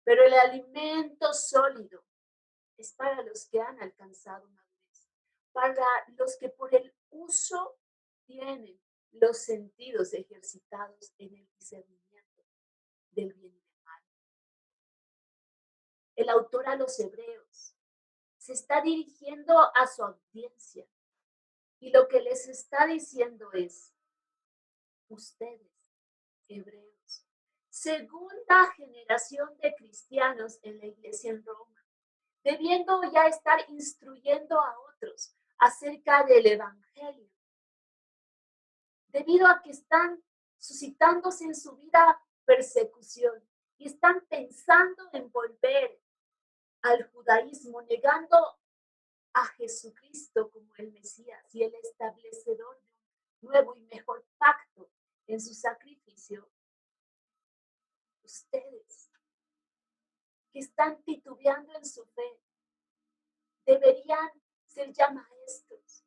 Pero el alimento sólido es para los que han alcanzado madurez, para los que por el uso tienen los sentidos ejercitados en el discernimiento del bien y del mal. El autor a los Hebreos se está dirigiendo a su audiencia y lo que les está diciendo es: ustedes, hebreos, segunda generación de cristianos en la iglesia en Roma, debiendo ya estar instruyendo a otros acerca del evangelio, debido a que están suscitándose en su vida persecución y están pensando en volver al judaísmo, negando a Jesucristo como el Mesías y Él llama a estos,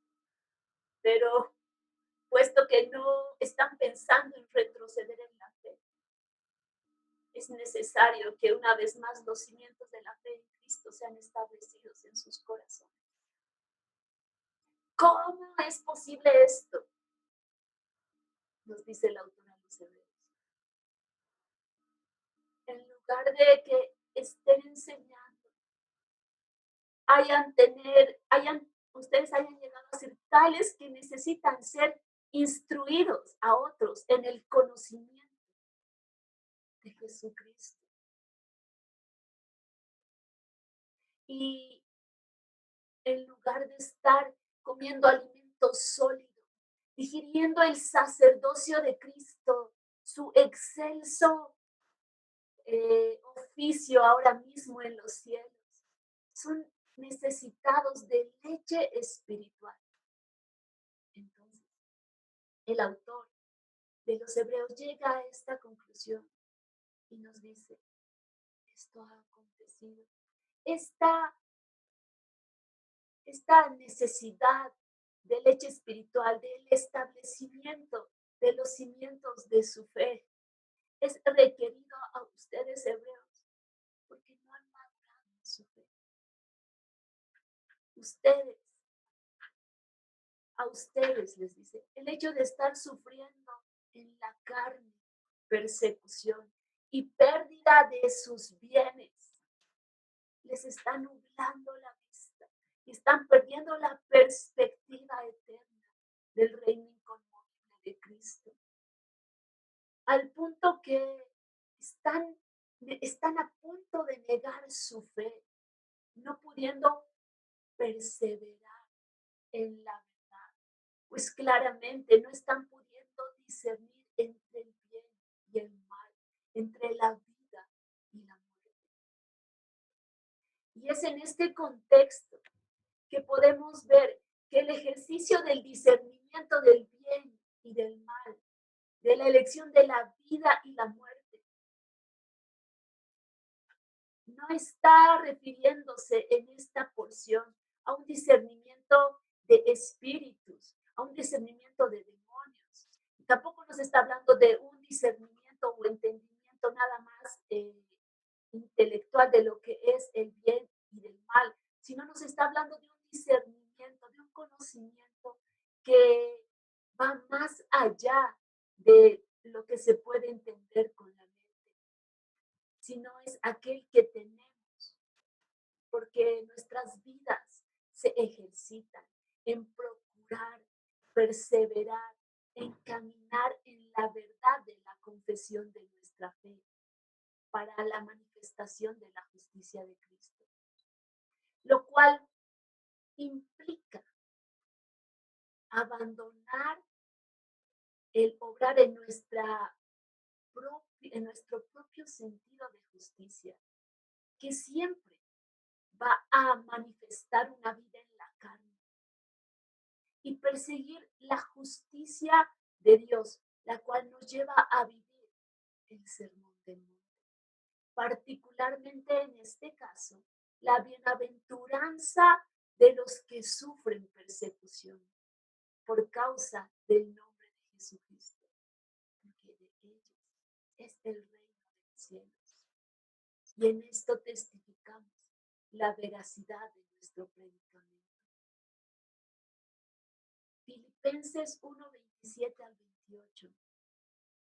pero puesto que no están pensando en retroceder en la fe, es necesario que una vez más los cimientos de la fe en Cristo sean establecidos en sus corazones. ¿Cómo es posible esto? Nos dice el autor a los Hebreos. En lugar de que estén enseñando, ustedes hayan llegado a ser tales que necesitan ser instruidos a otros en el conocimiento de Jesucristo. Y en lugar de estar comiendo alimento sólido, digiriendo el sacerdocio de Cristo, su excelso oficio ahora mismo en los cielos, son necesitados de leche espiritual. Entonces, el autor de los Hebreos llega a esta conclusión y nos dice, esto ha acontecido. Esta necesidad de leche espiritual, del establecimiento de los cimientos de su fe, es requerido a ustedes hebreos, porque no han madurado en su fe. A ustedes les dice, el hecho de estar sufriendo en la carne persecución y pérdida de sus bienes, les está nublando la vista y están perdiendo la perspectiva eterna del reino inconmovible de Cristo. Al punto que están a punto de negar su fe, no pudiendo perseverar en la verdad, pues claramente no están pudiendo discernir entre el bien y el mal, entre la vida y la muerte. Y es en este contexto que podemos ver que el ejercicio del discernimiento del bien y del mal, de la elección de la vida y la muerte, no está refiriéndose en esta porción a un discernimiento de espíritus, a un discernimiento de demonios. Tampoco nos está hablando de un discernimiento o entendimiento nada más intelectual de lo que es el bien y del mal, sino nos está hablando de un discernimiento, de un conocimiento que va más allá de lo que se puede entender con la mente, sino es aquel que tenemos, porque nuestras vidas se ejercitan en procurar, perseverar, en caminar en la verdad de la confesión de nuestra fe para la manifestación de la justicia de Cristo, lo cual implica abandonar el obrar en nuestro propio sentido de justicia, que siempre va a manifestar una vida en la carne y perseguir la justicia de Dios, la cual nos lleva a vivir el sermón del monte. Particularmente en este caso, la bienaventuranza de los que sufren persecución por causa del nombre de Jesucristo, porque de ellos es el reino de los cielos. Y en esto testificamos la veracidad de nuestro predicamento. Filipenses 1:27 al 28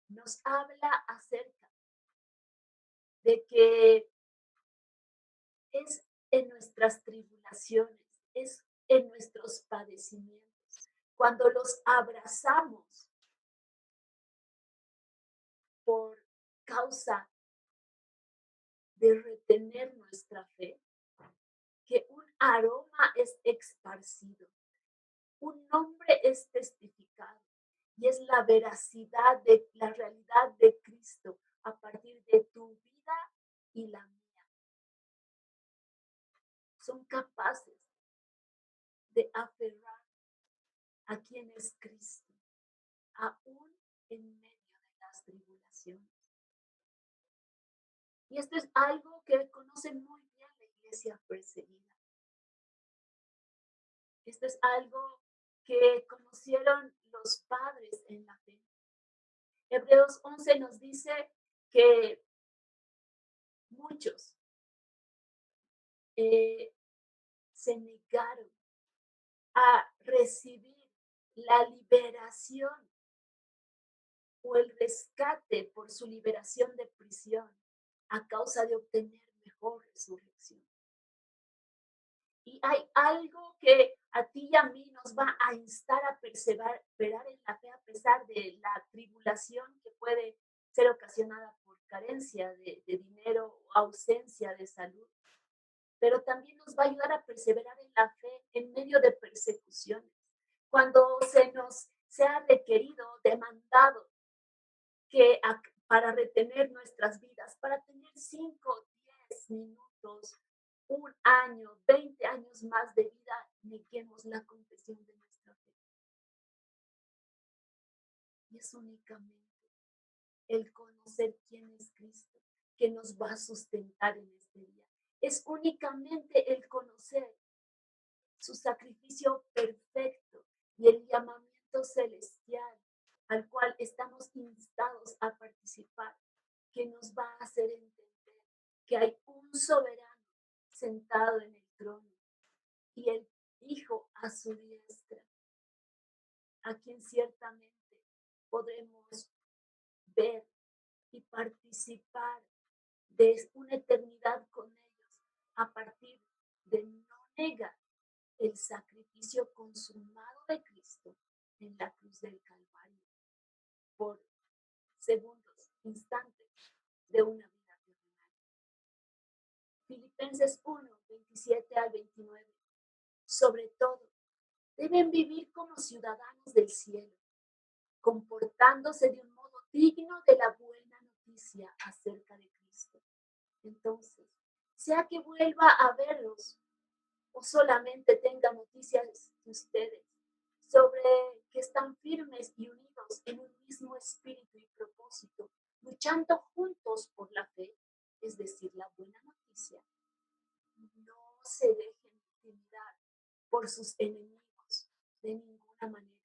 nos habla acerca de que es en nuestras tribulaciones, es en nuestros padecimientos, cuando los abrazamos por causa de retener nuestra fe, que un aroma es esparcido, un nombre es testificado y es la veracidad de la realidad de Cristo a partir de tu vida y la mía. Son capaces de aferrar a quien es Cristo, aún en medio de las tribulaciones. Y esto es algo que conoce muy bien la iglesia perseguida. Esto es algo que conocieron los padres en la fe. Hebreos 11 nos dice que muchos eh, se negaron a recibir la liberación o el rescate por su liberación de prisión a causa de obtener mejor resurrección. Y hay algo que a ti y a mí nos va a instar a perseverar en la fe a pesar de la tribulación que puede ser ocasionada por carencia de dinero o ausencia de salud. Pero también nos va a ayudar a perseverar en la fe en medio de persecuciones. Cuando se ha requerido, demandado que para retener nuestras vidas, para tener 5, 10 minutos, un año, 20 años más de vida, neguemos la confesión de nuestra fe. Y es únicamente el conocer quién es Cristo que nos va a sustentar en este día. Es únicamente el conocer su sacrificio perfecto y el llamamiento celestial al cual estamos instados a participar, que nos va a hacer entender que hay un soberano sentado en el trono y el Hijo a su diestra, a quien ciertamente podremos ver y participar de una eternidad con ellos a partir de no negar el sacrificio consumado de Cristo en la cruz del Calvario por segundos, instantes de una vida terrenal. Filipenses 1, 27 al 29. Sobre todo, deben vivir como ciudadanos del cielo, comportándose de un modo digno de la buena noticia acerca de Cristo. Entonces, sea que vuelva a verlos o solamente tenga noticias de ustedes sobre que están firmes y unidos en un mismo espíritu y propósito, luchando juntos por la fe, es decir, la buena noticia. No se dejen intimidar por sus enemigos de ninguna manera.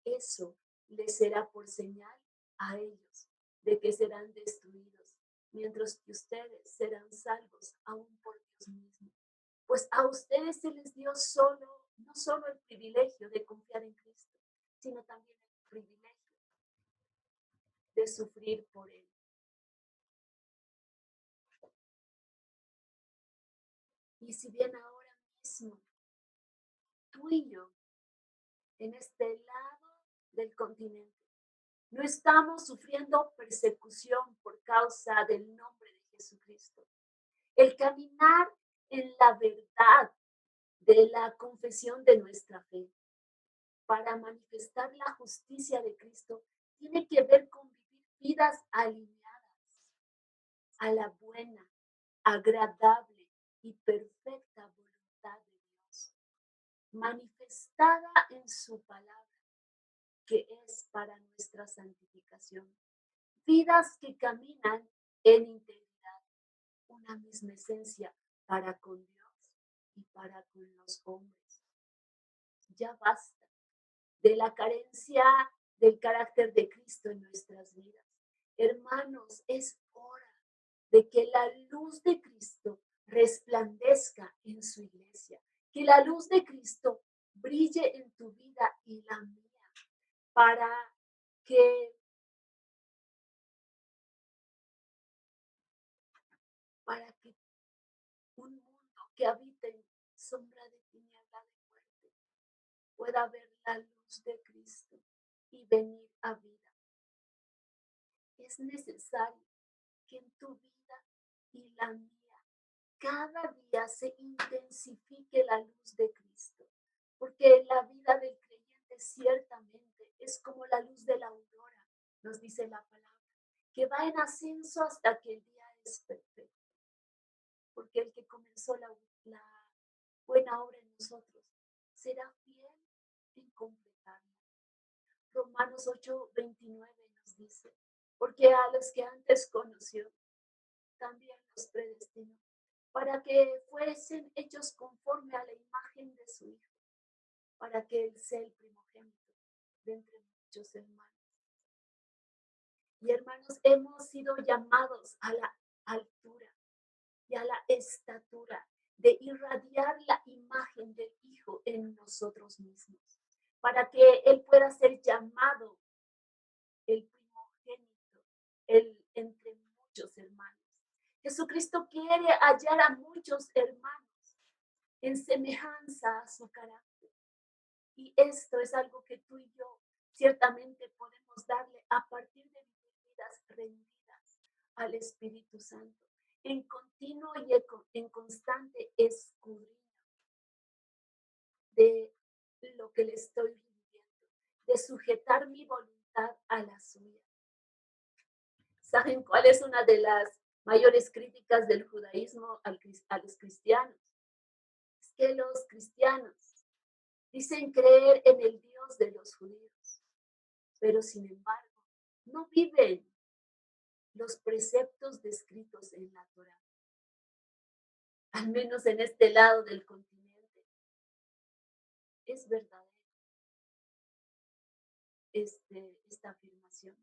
Eso les será por señal a ellos de que serán destruidos, mientras que ustedes serán salvos aún por Dios mismo. Pues a ustedes se les dio no solo el privilegio de confiar en Cristo, sino también el privilegio de sufrir por Él. Y si bien ahora mismo tú y yo, en este lado del continente, no estamos sufriendo persecución por causa del nombre de Jesucristo, el caminar en la verdad de la confesión de nuestra fe para manifestar la justicia de Cristo tiene que ver con vivir vidas alineadas a la buena, agradable y perfecta voluntad de Dios, manifestada en su palabra, que es para nuestra santificación. Vidas que caminan en integridad, una misma esencia para con Dios y para con los hombres. Ya basta de la carencia del carácter de Cristo en nuestras vidas. Hermanos, es hora de que la luz de Cristo resplandezca en su iglesia, que la luz de Cristo brille en tu vida y la mía, para que un mundo que habita en sombra de tiniebla de muerte pueda ver la luz de Cristo y venir a vida. Es necesario que en tu vida y la mía cada día se intensifique la luz de Cristo, porque la vida del creyente ciertamente es como la luz de la aurora, nos dice la palabra, que va en ascenso hasta que el día es perfecto, porque el que comenzó la buena obra en nosotros será fiel en completarla. Romanos 8:29 nos dice, porque a los que antes conoció, también los predestinó, para que fuesen hechos conforme a la imagen de su Hijo, para que Él sea el primogénito de entre muchos hermanos. Y hermanos, hemos sido llamados a la altura y a la estatura de irradiar la imagen del Hijo en nosotros mismos, para que Él pueda ser llamado el primogénito, el entre muchos hermanos. Jesucristo quiere hallar a muchos hermanos en semejanza a su carácter. Y esto es algo que tú y yo ciertamente podemos darle a partir de vidas rendidas al Espíritu Santo, en continuo y en constante escudriño de lo que le estoy viviendo, de sujetar mi voluntad a la suya. ¿Saben cuál es una de las mayores críticas del judaísmo a los cristianos? Es que los cristianos dicen creer en el Dios de los judíos, pero sin embargo no viven los preceptos descritos en la Torá, al menos en este lado del continente. Es verdadero esta afirmación.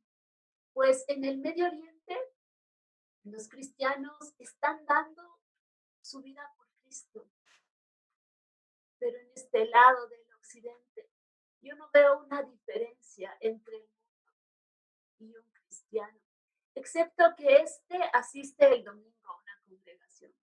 Pues en el Medio Oriente los cristianos están dando su vida por Cristo, pero en este lado del occidente yo no veo una diferencia entre el mundo y un cristiano, excepto que asiste el domingo a una congregación.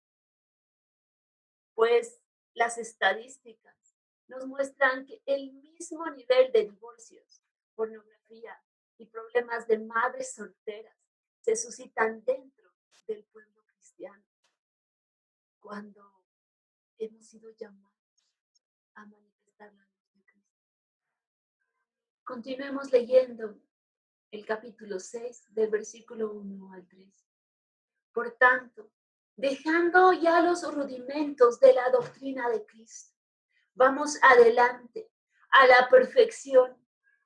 Pues las estadísticas nos muestran que el mismo nivel de divorcios, pornografía y problemas de madres solteras se suscitan dentro del pueblo cristiano cuando hemos sido llamados a manifestar la luz de Cristo. Continuemos leyendo el capítulo 6 del versículo 1 al 3. Por tanto, dejando ya los rudimentos de la doctrina de Cristo, vamos adelante a la perfección,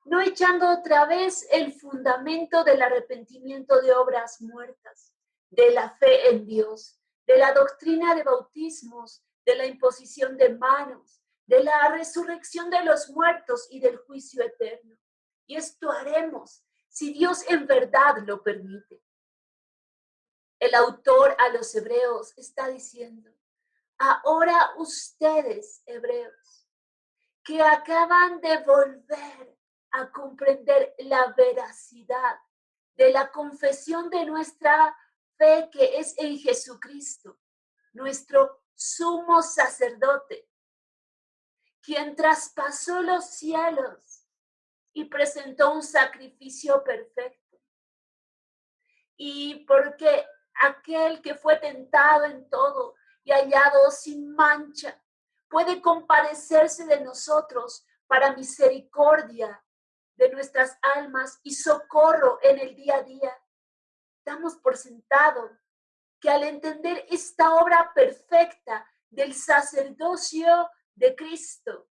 no echando otra vez el fundamento del arrepentimiento de obras muertas, de la fe en Dios, de la doctrina de bautismos, de la imposición de manos, de la resurrección de los muertos y del juicio eterno. Y esto haremos si Dios en verdad lo permite. El autor a los hebreos está diciendo, ahora ustedes, hebreos, que acaban de volver a comprender la veracidad de la confesión de nuestra fe que es en Jesucristo, nuestro sumo sacerdote, quien traspasó los cielos y presentó un sacrificio perfecto. Y porque aquel que fue tentado en todo y hallado sin mancha, puede compadecerse de nosotros para misericordia de nuestras almas y socorro en el día a día. Damos por sentado que al entender esta obra perfecta del sacerdocio de Cristo,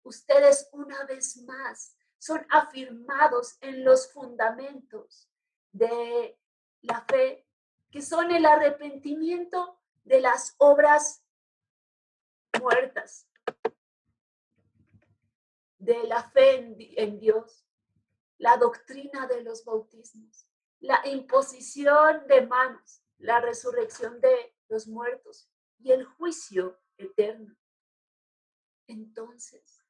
ustedes una vez más son afirmados en los fundamentos de la fe, que son el arrepentimiento de las obras muertas, de la fe en Dios, la doctrina de los bautismos, la imposición de manos, la resurrección de los muertos y el juicio eterno. Entonces,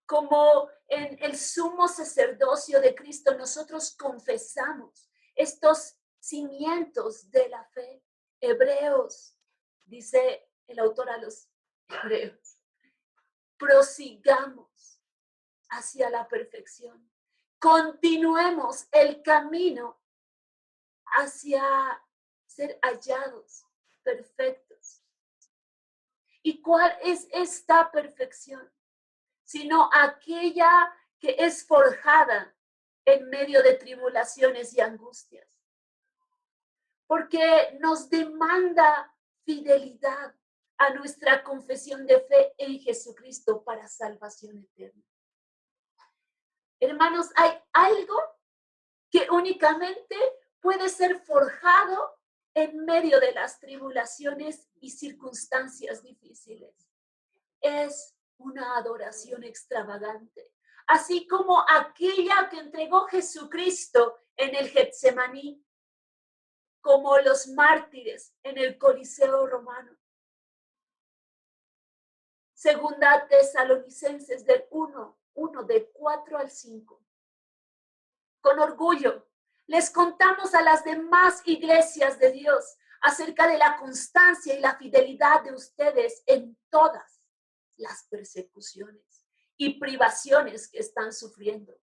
como en el sumo sacerdocio de Cristo, nosotros confesamos estos cimientos de la fe. Hebreos, dice el autor a los hebreos, prosigamos hacia la perfección. Continuemos el camino hacia ser hallados perfectos. ¿Y cuál es esta perfección? Sino aquella que es forjada en medio de tribulaciones y angustias. Porque nos demanda fidelidad a nuestra confesión de fe en Jesucristo para salvación eterna. Hermanos, hay algo que únicamente puede ser forjado en medio de las tribulaciones y circunstancias difíciles. Es una adoración extravagante, así como aquella que entregó Jesucristo en el Getsemaní, como los mártires en el Coliseo romano. Segunda Tesalonicenses del 1, de 4 al 5. Con orgullo les contamos a las demás iglesias de Dios acerca de la constancia y la fidelidad de ustedes en todas las persecuciones y privaciones que están sufriendo.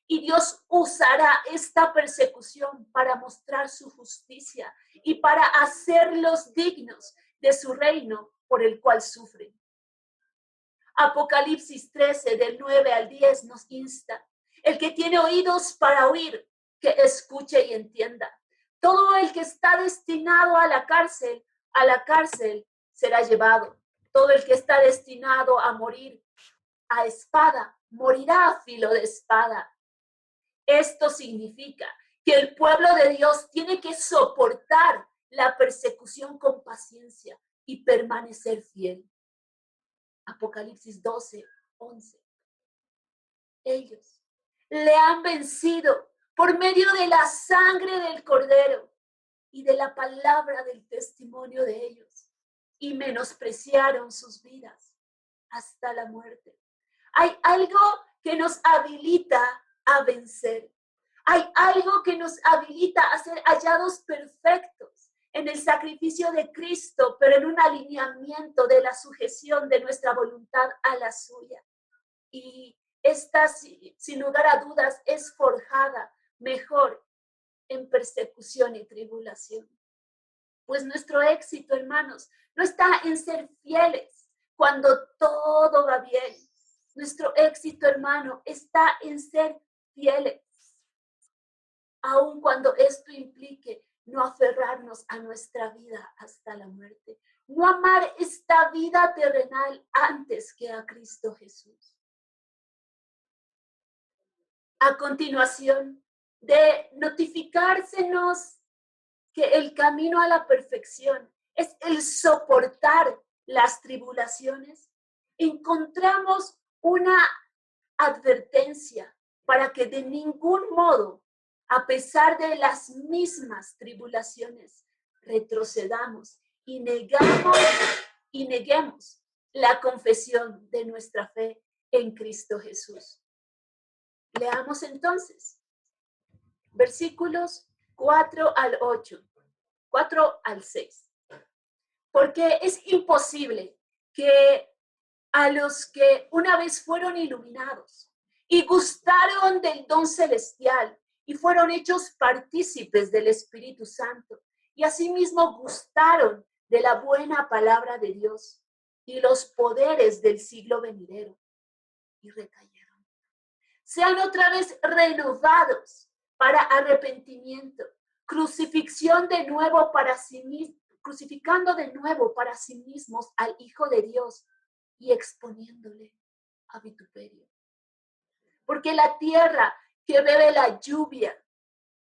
Y Dios usará esta persecución para mostrar su justicia y para hacerlos dignos de su reino por el cual sufren. Apocalipsis 13, del 9 al 10 nos insta: el que tiene oídos para oír, que escuche y entienda. Todo el que está destinado a la cárcel será llevado. Todo el que está destinado a morir a espada, morirá a filo de espada. Esto significa que el pueblo de Dios tiene que soportar la persecución con paciencia y permanecer fiel. Apocalipsis 12, 11. Ellos le han vencido por medio de la sangre del Cordero y de la palabra del testimonio de ellos, y menospreciaron sus vidas hasta la muerte. Hay algo que nos habilita a vencer. Hay algo que nos habilita a ser hallados perfectos en el sacrificio de Cristo, pero en un alineamiento de la sujeción de nuestra voluntad a la suya. Y esta, sin lugar a dudas, es forjada mejor en persecución y tribulación. Pues nuestro éxito, hermanos, no está en ser fieles cuando todo va bien. Nuestro éxito, hermano, está en ser fieles, aun cuando esto implique no aferrarnos a nuestra vida hasta la muerte. No amar esta vida terrenal antes que a Cristo Jesús. A continuación de notificársenos que el camino a la perfección es el soportar las tribulaciones, encontramos una advertencia para que de ningún modo, a pesar de las mismas tribulaciones, retrocedamos y neguemos la confesión de nuestra fe en Cristo Jesús. Leamos entonces versículos 4 al 8, 4 al 6. Porque es imposible que a los que una vez fueron iluminados y gustaron del don celestial y fueron hechos partícipes del Espíritu Santo y asimismo gustaron de la buena palabra de Dios y los poderes del siglo venidero y recayeron, sean otra vez renovados para arrepentimiento, crucificando de nuevo para sí mismos al Hijo de Dios y exponiéndole a vituperio. Porque la tierra que bebe la lluvia,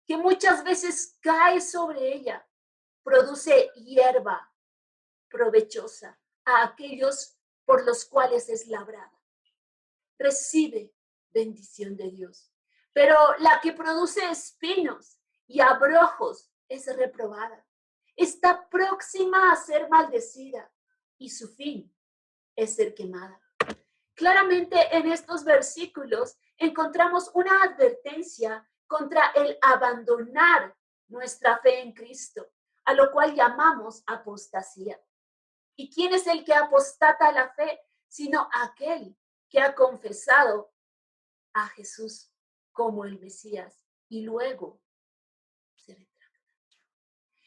que muchas veces cae sobre ella, produce hierba provechosa a aquellos por los cuales es labrada. Recibe bendición de Dios. Pero la que produce espinos y abrojos es reprobada. Está próxima a ser maldecida y su fin es ser quemada. Claramente en estos versículos encontramos una advertencia contra el abandonar nuestra fe en Cristo, a lo cual llamamos apostasía. ¿Y quién es el que apostata a la fe? Sino aquel que ha confesado a Jesús como el Mesías y luego se retracta.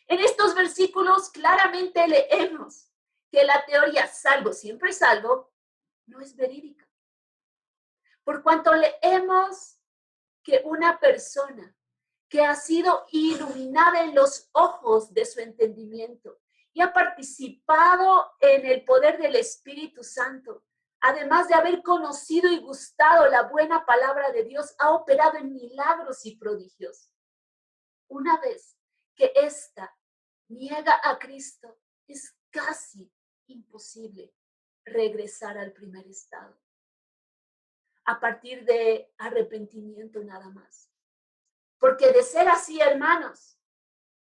En estos versículos claramente leemos que la teoría salvo, siempre salvo, no es verídica. Por cuanto leemos que una persona que ha sido iluminada en los ojos de su entendimiento y ha participado en el poder del Espíritu Santo, además de haber conocido y gustado la buena palabra de Dios, ha operado en milagros y prodigios. Una vez que ésta niega a Cristo, es casi imposible regresar al primer estado, a partir de arrepentimiento nada más. Porque de ser así, hermanos,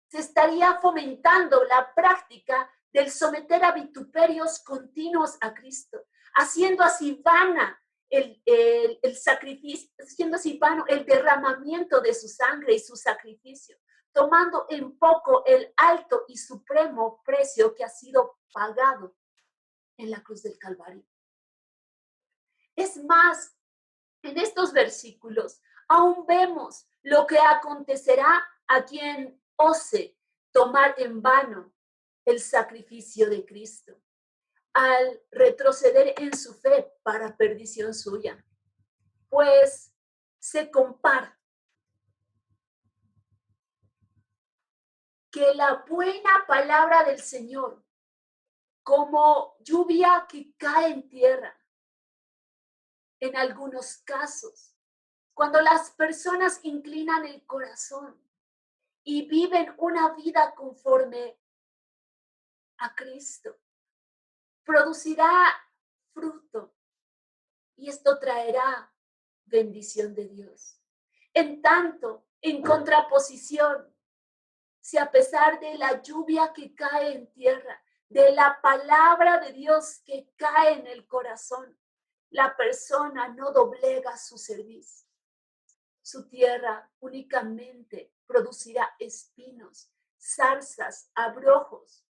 se estaría fomentando la práctica del someter a vituperios continuos a Cristo, haciendo así vana el sacrificio, haciendo así vano el derramamiento de su sangre y su sacrificio, tomando en poco el alto y supremo precio que ha sido pagado en la cruz del Calvario. Es más, en estos versículos aún vemos lo que acontecerá a quien ose tomar en vano el sacrificio de Cristo, al retroceder en su fe para perdición suya. Pues se compara que la buena palabra del Señor, como lluvia que cae en tierra, en algunos casos, cuando las personas inclinan el corazón y viven una vida conforme a Cristo, producirá fruto y esto traerá bendición de Dios. En tanto, en contraposición, si a pesar de la lluvia que cae en tierra, de la palabra de Dios que cae en el corazón, la persona no doblega su cerviz, su tierra únicamente producirá espinos, zarzas, abrojos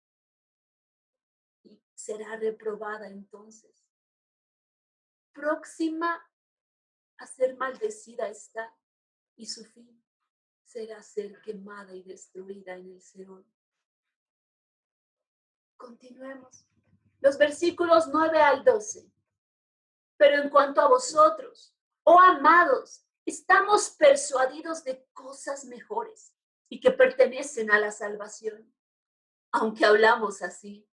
y será reprobada entonces. Próxima a ser maldecida está y su fin será ser quemada y destruida en el Seol. Continuemos. Los versículos 9 al 12. Pero en cuanto a vosotros, oh amados, estamos persuadidos de cosas mejores y que pertenecen a la salvación, aunque hablamos así.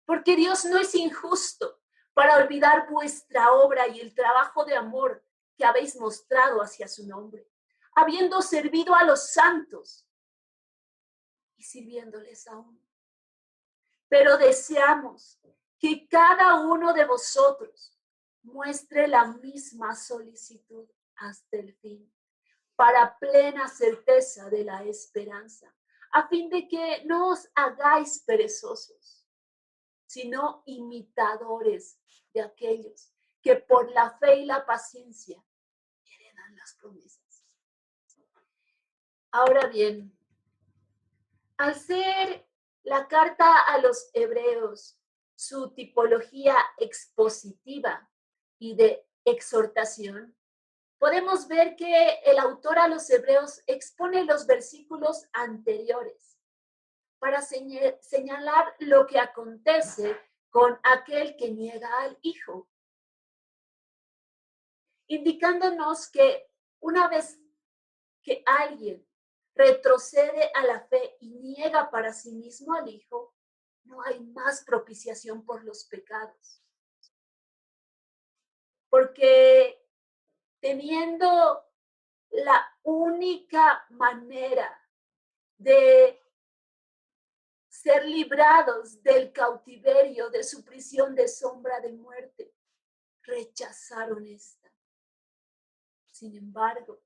Porque Dios no es injusto para olvidar vuestra obra y el trabajo de amor que habéis mostrado hacia su nombre, habiendo servido a los santos y sirviéndoles aún. Pero deseamos que cada uno de vosotros muestre la misma solicitud hasta el fin, para plena certeza de la esperanza, a fin de que no os hagáis perezosos, sino imitadores de aquellos que por la fe y la paciencia heredan las promesas. Ahora bien, al ser la carta a los hebreos su tipología expositiva y de exhortación, podemos ver que el autor a los hebreos expone los versículos anteriores para señalar lo que acontece con aquel que niega al Hijo, indicándonos que una vez que alguien retrocede a la fe y niega para sí mismo al Hijo, no hay más propiciación por los pecados. Porque teniendo la única manera de ser librados del cautiverio, de su prisión de sombra de muerte, rechazaron esta. Sin embargo,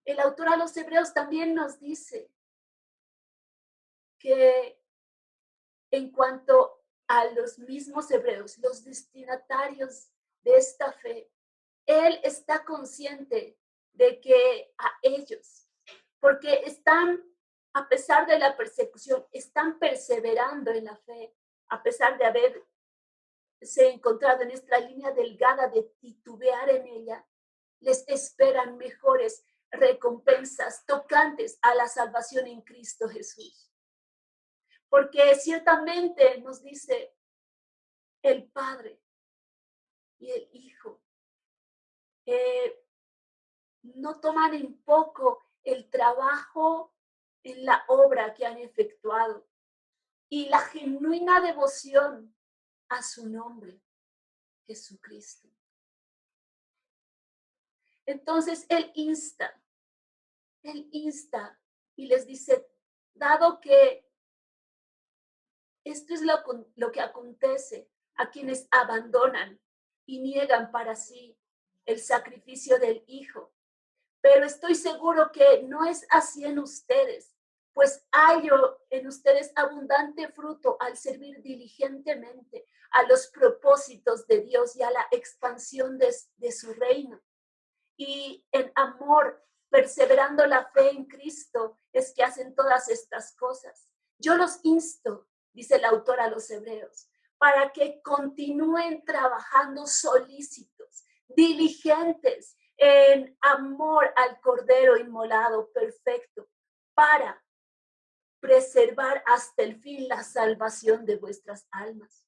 el autor a los hebreos también nos dice que en cuanto a los mismos hebreos, los destinatarios de esta fe, él está consciente de que a ellos, porque están, a pesar de la persecución, están perseverando en la fe, a pesar de haberse encontrado en esta línea delgada de titubear en ella, les esperan mejores recompensas tocantes a la salvación en Cristo Jesús. Porque ciertamente nos dice el Padre y el Hijo, no toman en poco el trabajo en la obra que han efectuado y la genuina devoción a su nombre, Jesucristo. Entonces Él insta y les dice, dado que esto es lo que acontece a quienes abandonan y niegan para sí el sacrificio del Hijo. Pero estoy seguro que no es así en ustedes, pues hallo en ustedes abundante fruto al servir diligentemente a los propósitos de Dios y a la expansión de su reino. Y en amor, perseverando la fe en Cristo, es que hacen todas estas cosas. Yo los insto, dice el autor a los hebreos, para que continúen trabajando solícitos, diligentes, en amor al Cordero inmolado perfecto, para preservar hasta el fin la salvación de vuestras almas.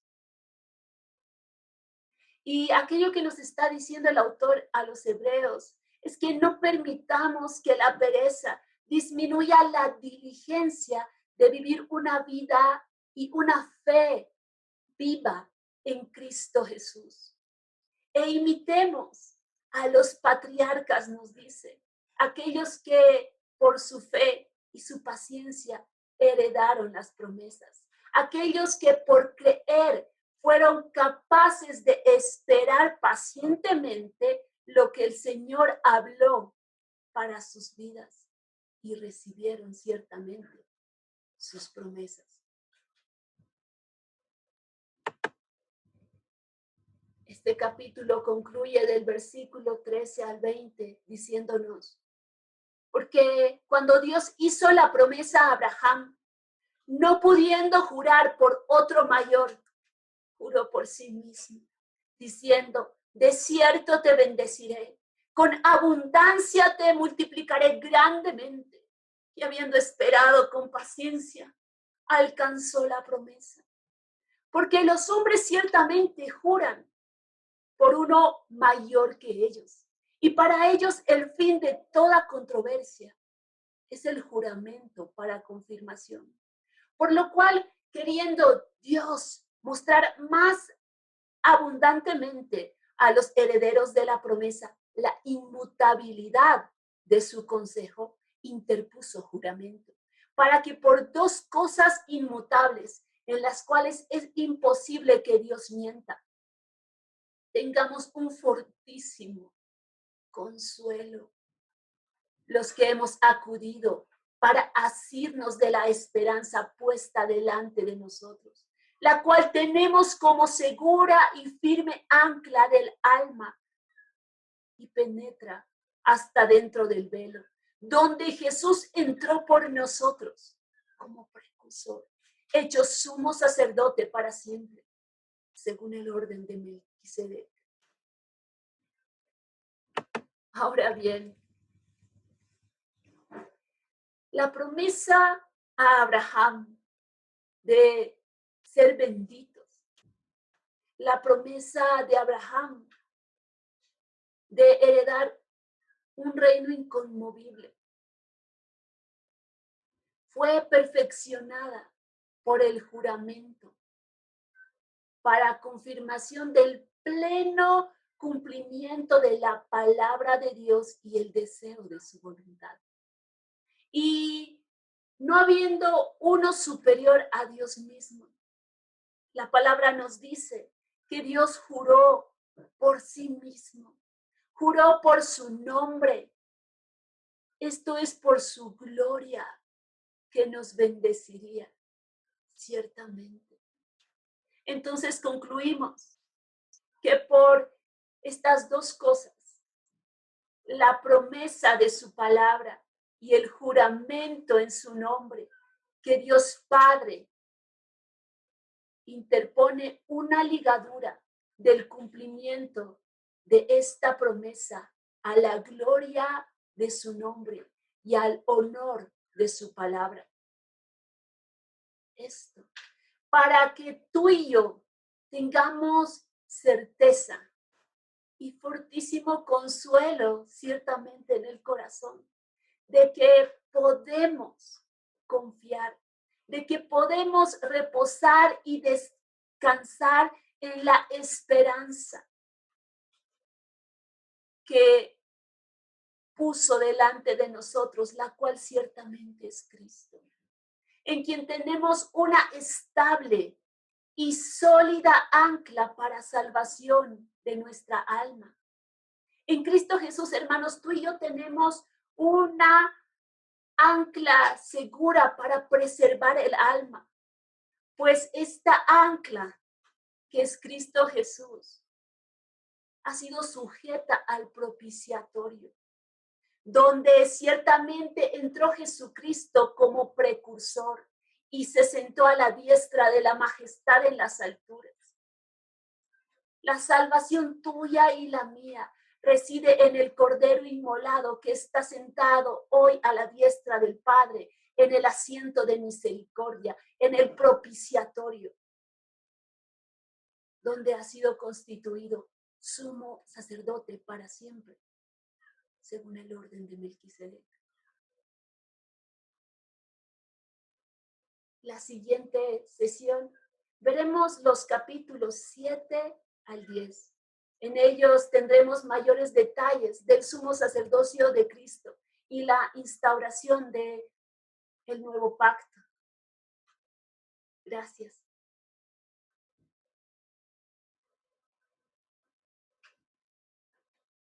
Y aquello que nos está diciendo el autor a los hebreos es que no permitamos que la pereza disminuya la diligencia de vivir una vida y una fe viva en Cristo Jesús. E imitemos a los patriarcas, nos dice, aquellos que por su fe y su paciencia heredaron las promesas, aquellos que por creer fueron capaces de esperar pacientemente lo que el Señor habló para sus vidas y recibieron ciertamente sus promesas. Este capítulo concluye del versículo 13 al 20 diciéndonos, porque cuando Dios hizo la promesa a Abraham, no pudiendo jurar por otro mayor, juró por sí mismo, diciendo, de cierto te bendeciré, con abundancia te multiplicaré grandemente. Y habiendo esperado con paciencia, alcanzó la promesa. Porque los hombres ciertamente juran por uno mayor que ellos. Y para ellos el fin de toda controversia es el juramento para confirmación. Por lo cual, queriendo Dios mostrar más abundantemente a los herederos de la promesa la inmutabilidad de su consejo, interpuso juramento, para que por dos cosas inmutables, en las cuales es imposible que Dios mienta, tengamos un fortísimo consuelo, los que hemos acudido para asirnos de la esperanza puesta delante de nosotros, la cual tenemos como segura y firme ancla del alma y penetra hasta dentro del velo, donde Jesús entró por nosotros como precursor, hecho sumo sacerdote para siempre, según el orden de Melquisedec. Ahora bien, la promesa a Abraham de ser benditos, la promesa de Abraham de heredar un reino inconmovible, fue perfeccionada por el juramento para confirmación del pleno cumplimiento de la palabra de Dios y el deseo de su voluntad. Y no habiendo uno superior a Dios mismo, la palabra nos dice que Dios juró por sí mismo, juró por su nombre. Esto es por su gloria que nos bendeciría, ciertamente. Entonces concluimos que por estas dos cosas, la promesa de su palabra y el juramento en su nombre, que Dios Padre interpone una ligadura del cumplimiento de esta promesa a la gloria de su nombre y al honor de su palabra. Esto, para que tú y yo tengamos certeza y fortísimo consuelo ciertamente en el corazón de que podemos confiar, de que podemos reposar y descansar en la esperanza que puso delante de nosotros, la cual ciertamente es Cristo, en quien tenemos una estable y sólida ancla para salvación de nuestra alma. En Cristo Jesús, hermanos, tú y yo tenemos una ancla segura para preservar el alma, pues esta ancla, que es Cristo Jesús, ha sido sujeta al propiciatorio, donde ciertamente entró Jesucristo como precursor y se sentó a la diestra de la majestad en las alturas. La salvación tuya y la mía reside en el Cordero inmolado que está sentado hoy a la diestra del Padre, en el asiento de misericordia, en el propiciatorio, donde ha sido constituido sumo sacerdote para siempre, según el orden de Melquisedec. La siguiente sesión veremos los capítulos 7 al 10. En ellos tendremos mayores detalles del sumo sacerdocio de Cristo y la instauración del nuevo pacto. Gracias.